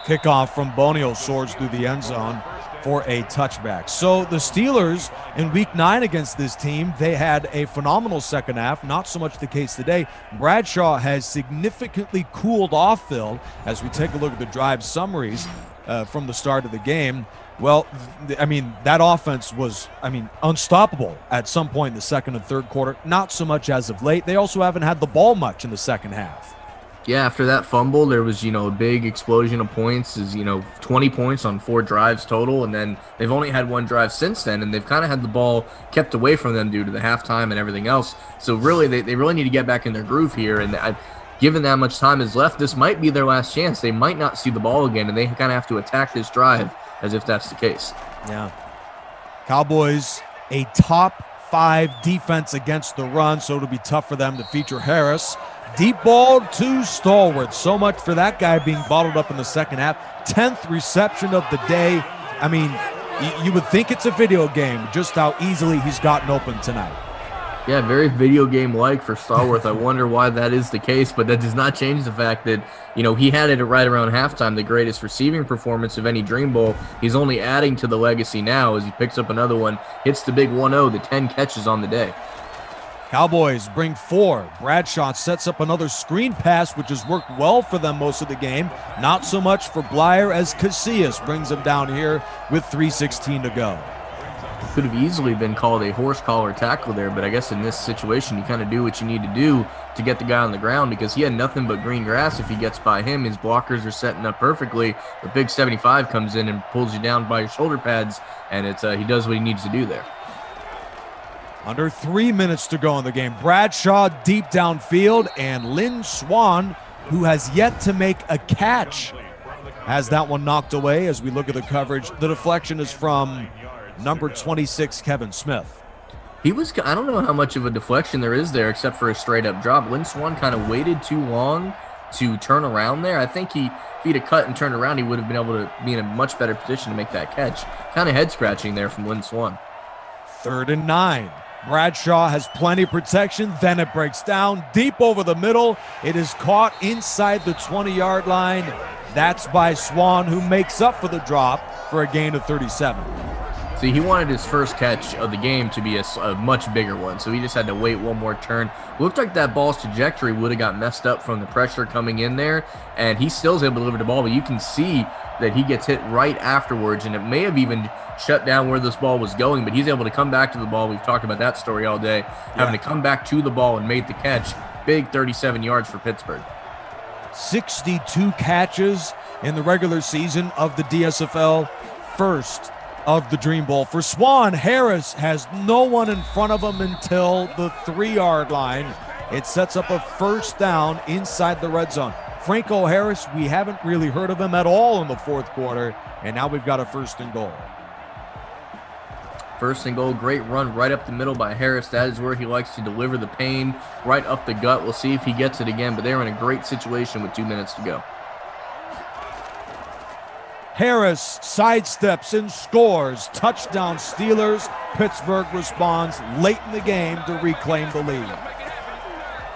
Kickoff from Boniel soars through the end zone for a touchback. So the Steelers in week 9 against this team, they had a phenomenal second half. Not so much the case today. Bradshaw has significantly cooled off, Phil, as we take a look at the drive summaries from the start of the game. Well, I mean, that offense was, unstoppable at some point in the second and third quarter. Not so much as of late. They also haven't had the ball much in the second half. Yeah, after that fumble, there was, a big explosion of points, 20 points on 4 drives total, and then they've only had 1 drive since then, and they've kind of had the ball kept away from them due to the halftime and everything else. So really, they really need to get back in their groove here, and given that much time is left, this might be their last chance. They might not see the ball again, and they kind of have to attack this drive as if that's the case. Yeah. Cowboys a top 5 defense against the run, so it'll be tough for them to feature Harris. Deep ball to Stallworth. So much for that guy being bottled up in the second half. 10th reception of the day. I mean, you would think it's a video game, just how easily he's gotten open tonight. Yeah, very video game-like for Stallworth. I wonder why that is the case, but that does not change the fact that, he had it right around halftime, the greatest receiving performance of any Dream Bowl. He's only adding to the legacy now as he picks up another one, hits the big 1-0, the 10 catches on the day. Cowboys bring 4. Bradshaw sets up another screen pass, which has worked well for them most of the game. Not so much for Blyer as Casillas brings him down here with 3:16 to go. Could have easily been called a horse collar tackle there, but I guess in this situation you kind of do what you need to do to get the guy on the ground, because he had nothing but green grass. If he gets by him, his blockers are setting up perfectly. The big 75 comes in and pulls you down by your shoulder pads, and he does what he needs to do there. Under 3 minutes to go in the game. Bradshaw deep downfield, and Lynn Swan, who has yet to make a catch, has that one knocked away. As we look at the coverage, the deflection is from number 26, Kevin Smith. I don't know how much of a deflection there is there except for a straight up drop. Lynn Swan kind of waited too long to turn around there. I think if he'd have cut and turned around, he would have been able to be in a much better position to make that catch. Kind of head scratching there from Lynn Swan. 3rd and 9. Bradshaw has plenty of protection, then it breaks down deep over the middle. It is caught inside the 20-yard line. That's by Swan, who makes up for the drop for a gain of 37. See, he wanted his first catch of the game to be a much bigger one, so he just had to wait one more turn. Looked like that ball's trajectory would have got messed up from the pressure coming in there, and he still is able to deliver the ball, but you can see that he gets hit right afterwards, and it may have even shut down where this ball was going, but he's able to come back to the ball. We've talked about that story all day, having to come back to the ball and made the catch. Big 37 yards for Pittsburgh. 62 catches in the regular season of the DSFL. First of the Dream Bowl. For Swan, Harris has no one in front of him until the 3-yard line. It sets up a first down inside the red zone. Franco Harris, we haven't really heard of him at all in the fourth quarter, and now we've got a 1st and goal. 1st and goal, great run right up the middle by Harris. That is where he likes to deliver the pain, right up the gut. We'll see if he gets it again, but they're in a great situation with 2 minutes to go. Harris sidesteps and scores. Touchdown Steelers. Pittsburgh responds late in the game to reclaim the lead.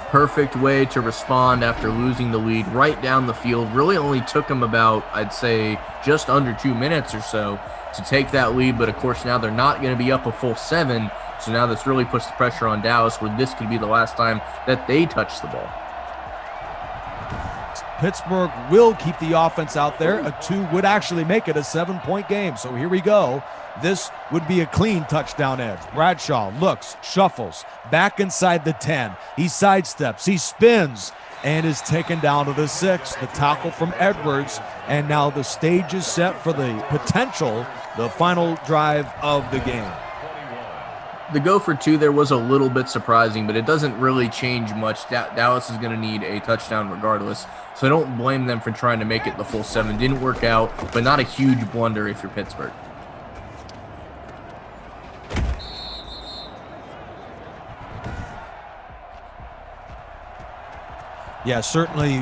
Perfect way to respond after losing the lead right down the field. Really only took him about, I'd say, just under 2 minutes or so to take that lead, but of course now they're not going to be up a full 7, so now this really puts the pressure on Dallas, where this could be the last time that they touch the ball. Pittsburgh will keep the offense out there. A 2 would actually make it a 7-point game. So here we go. This would be a clean touchdown edge. Bradshaw looks, shuffles, back inside the 10. He sidesteps, he spins, and is taken down to the 6. The tackle from Edwards, and now the stage is set for the potential, the final drive of the game. The go for 2 there was a little bit surprising, but it doesn't really change much. Dallas is going to need a touchdown regardless, so I don't blame them for trying to make it the full 7. Didn't work out, but not a huge blunder if you're Pittsburgh. Yeah, certainly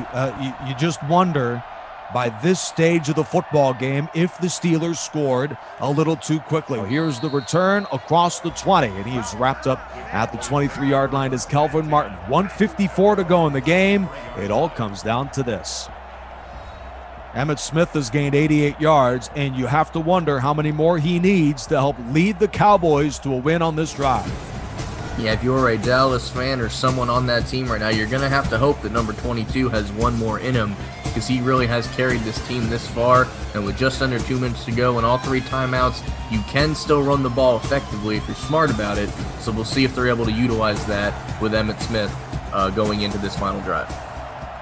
you just wonder by this stage of the football game if the Steelers scored a little too quickly. Here's the return across the 20, and he is wrapped up at the 23-yard line as Calvin Martin. 1:54 to go in the game. It all comes down to this. Emmitt Smith has gained 88 yards, and you have to wonder how many more he needs to help lead the Cowboys to a win on this drive. Yeah, if you're a Dallas fan or someone on that team right now, you're going to have to hope that number 22 has one more in him, because he really has carried this team this far, and with just under 2 minutes to go and all 3 timeouts, you can still run the ball effectively if you're smart about it. So we'll see if they're able to utilize that with Emmitt Smith going into this final drive.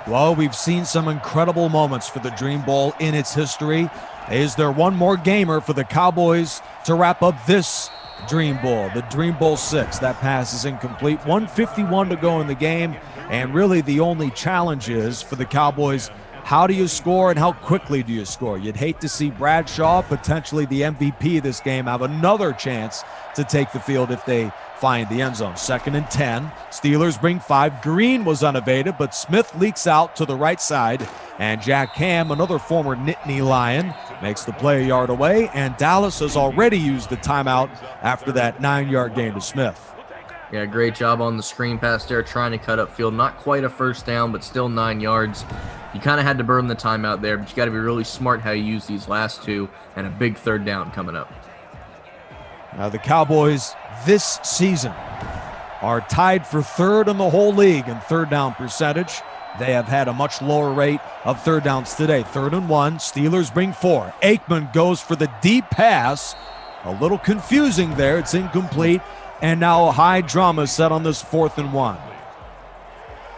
Well, we've seen some incredible moments for the Dream Bowl in its history. Is there one more gamer for the Cowboys to wrap up this Dream Bowl, the Dream Bowl 6? That pass is incomplete. 1:51 to go in the game, and really the only challenge is for the Cowboys, how do you score and how quickly do you score? You'd hate to see Bradshaw, potentially the MVP of this game, have another chance to take the field if they find the end zone. 2nd and 10. Steelers bring 5. Green was unevaded, but Smith leaks out to the right side. And Jack Ham, another former Nittany Lion, makes the play a yard away. And Dallas has already used the timeout after that 9-yard gain to Smith. Yeah, great job on the screen pass there, trying to cut upfield. Not quite a first down, but still 9 yards. You kind of had to burn the timeout there, but you got to be really smart how you use these last two, and a big 3rd down coming up. Now the Cowboys this season are tied for 3rd in the whole league in 3rd down percentage. They have had a much lower rate of 3rd downs today. 3rd and 1, Steelers bring 4. Aikman goes for the deep pass. A little confusing there, it's incomplete. And now a high drama set on this 4th and 1.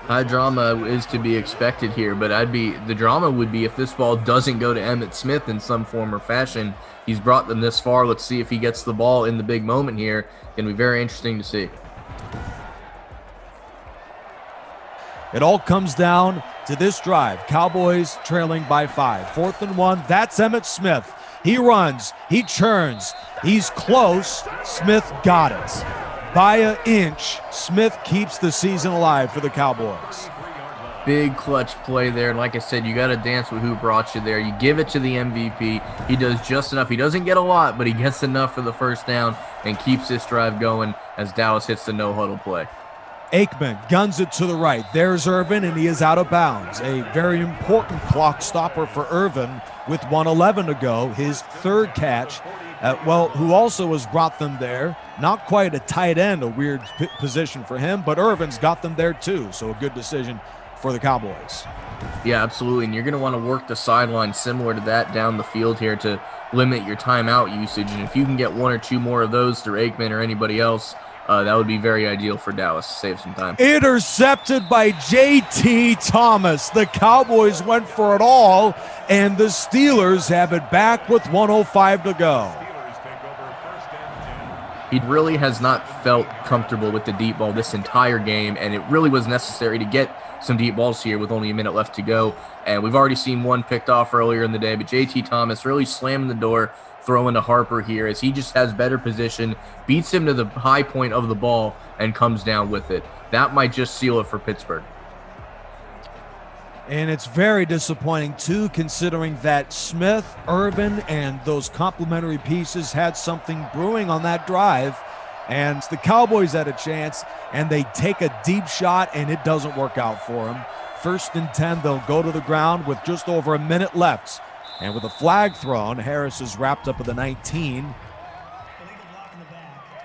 High drama is to be expected here, but the drama would be if this ball doesn't go to Emmitt Smith in some form or fashion. He's brought them this far. Let's see if he gets the ball in the big moment here. Going to be very interesting to see. It all comes down to this drive. Cowboys trailing by 5. 4th and 1, that's Emmitt Smith. He runs, he churns, he's close. Smith got it. By an inch, Smith keeps the season alive for the Cowboys. Big clutch play there. And like I said, you got to dance with who brought you there. You give it to the MVP. He does just enough. He doesn't get a lot, but he gets enough for the first down and keeps this drive going as Dallas hits the no-huddle play. Aikman guns it to the right. There's Irvin, and he is out of bounds. A very important clock stopper for Irvin with 1:11 to go. His 3rd catch, who also has brought them there. Not quite a tight end, a weird position for him, but Irvin's got them there too. So a good decision for the Cowboys. Yeah, absolutely. And you're going to want to work the sideline similar to that down the field here to limit your timeout usage. And if you can get 1 or 2 more of those through Aikman or anybody else, that would be very ideal for Dallas to save some time. Intercepted by J.T. Thomas. The Cowboys went for it all, and the Steelers have it back with 1:05 to go. He really has not felt comfortable with the deep ball this entire game, and it really was necessary to get some deep balls here with only a minute left to go. And we've already seen one picked off earlier in the day, but J.T. Thomas really slamming the door, throwing to Harper here as he just has better position, beats him to the high point of the ball, and comes down with it. That might just seal it for Pittsburgh. And it's very disappointing, too, considering that Smith, Irvin, and those complementary pieces had something brewing on that drive. And the Cowboys had a chance, and they take a deep shot, and it doesn't work out for them. 1st and 10, they'll go to the ground with just over a minute left. And with a flag thrown, Harris is wrapped up at the 19.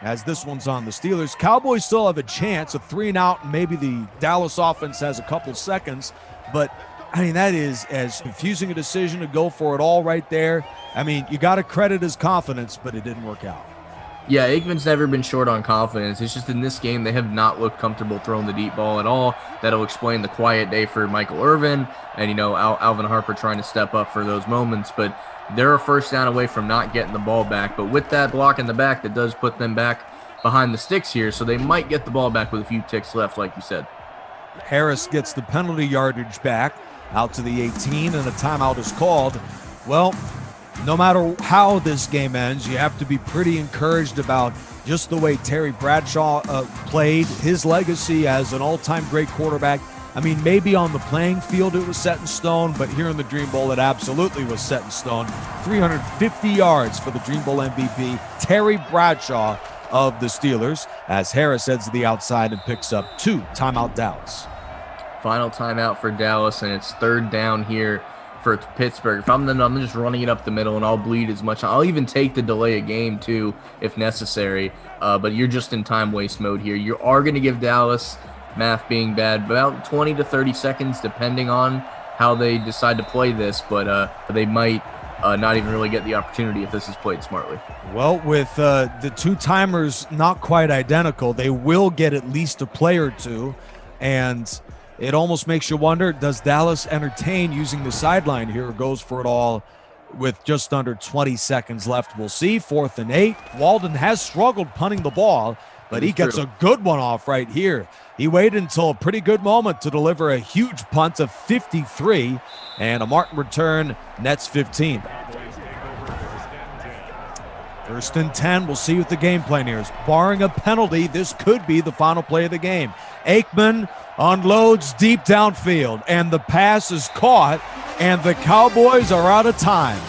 As this one's on the Steelers. Cowboys still have a chance, a 3-and-out, and maybe the Dallas offense has a couple seconds. But, I mean, that is as confusing a decision to go for it all right there. I mean, you got to credit his confidence, but it didn't work out. Yeah, Aikman's never been short on confidence. It's just in this game, they have not looked comfortable throwing the deep ball at all. That'll explain the quiet day for Michael Irvin and, Alvin Harper trying to step up for those moments. But they're a 1st down away from not getting the ball back. But with that block in the back, that does put them back behind the sticks here. So they might get the ball back with a few ticks left, like you said. Harris gets the penalty yardage back out to the 18, and a timeout is called. Well, no matter how this game ends, you have to be pretty encouraged about just the way Terry Bradshaw played, his legacy as an all-time great quarterback. I mean, maybe on the playing field it was set in stone, but here in the Dream Bowl it absolutely was set in stone. 350 yards for the Dream Bowl MVP, Terry Bradshaw of the Steelers, as Harris heads to the outside and picks up 2 timeout Dallas. Final timeout for Dallas, and it's 3rd down here for Pittsburgh. If I'm just running it up the middle, and I'll bleed as much. I'll even take the delay of game too if necessary. But you're just in time waste mode here. You are going to give Dallas, math being bad, about 20 to 30 seconds, depending on how they decide to play this. But they might not even really get the opportunity if this is played smartly. Well, with the 2 timers not quite identical, they will get at least a play or 2, and it almost makes you wonder, does Dallas entertain using the sideline here, or goes for it all with just under 20 seconds left? We'll see. 4th and 8. Walden has struggled punting the ball, but he gets a good one off right here. He waited until a pretty good moment to deliver a huge punt of 53, and a Martin return nets 15. 1st and 10, we'll see what the game plan here is. Barring a penalty, this could be the final play of the game. Aikman unloads deep downfield, and the pass is caught, and the Cowboys are out of time.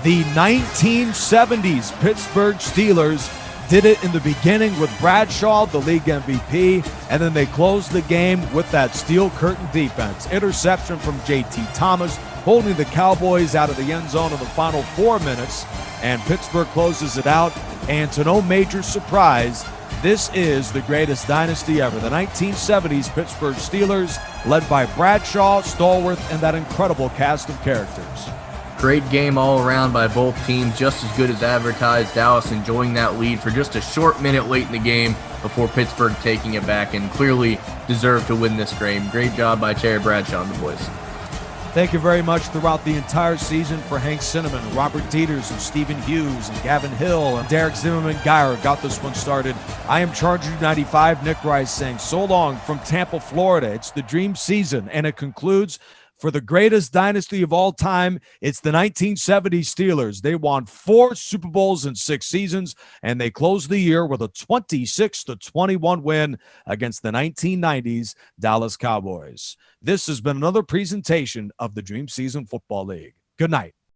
The 1970s Pittsburgh Steelers did it in the beginning with Bradshaw, the league MVP, and then they closed the game with that steel curtain defense. Interception from J.T. Thomas, holding the Cowboys out of the end zone in the final 4 minutes, and Pittsburgh closes it out. And to no major surprise, this is the greatest dynasty ever. The 1970s Pittsburgh Steelers, led by Bradshaw, Stallworth, and that incredible cast of characters. Great game all around by both teams, just as good as advertised. Dallas enjoying that lead for just a short minute late in the game before Pittsburgh taking it back, and clearly deserved to win this game. Great job by Terry Bradshaw and the boys. Thank you very much throughout the entire season for Hank Cinnamon, Robert Dieters, and Stephen Hughes, and Gavin Hill, and Derek Zimmerman-Geyer got this one started. I am Charger 95, Nick Rice, saying so long from Tampa, Florida. It's the dream season, and it concludes for the greatest dynasty of all time. It's the 1970 Steelers. They won 4 Super Bowls in 6 seasons, and they closed the year with a 26-21 win against the 1990s Dallas Cowboys. This has been another presentation of the Dream Season Football League. Good night.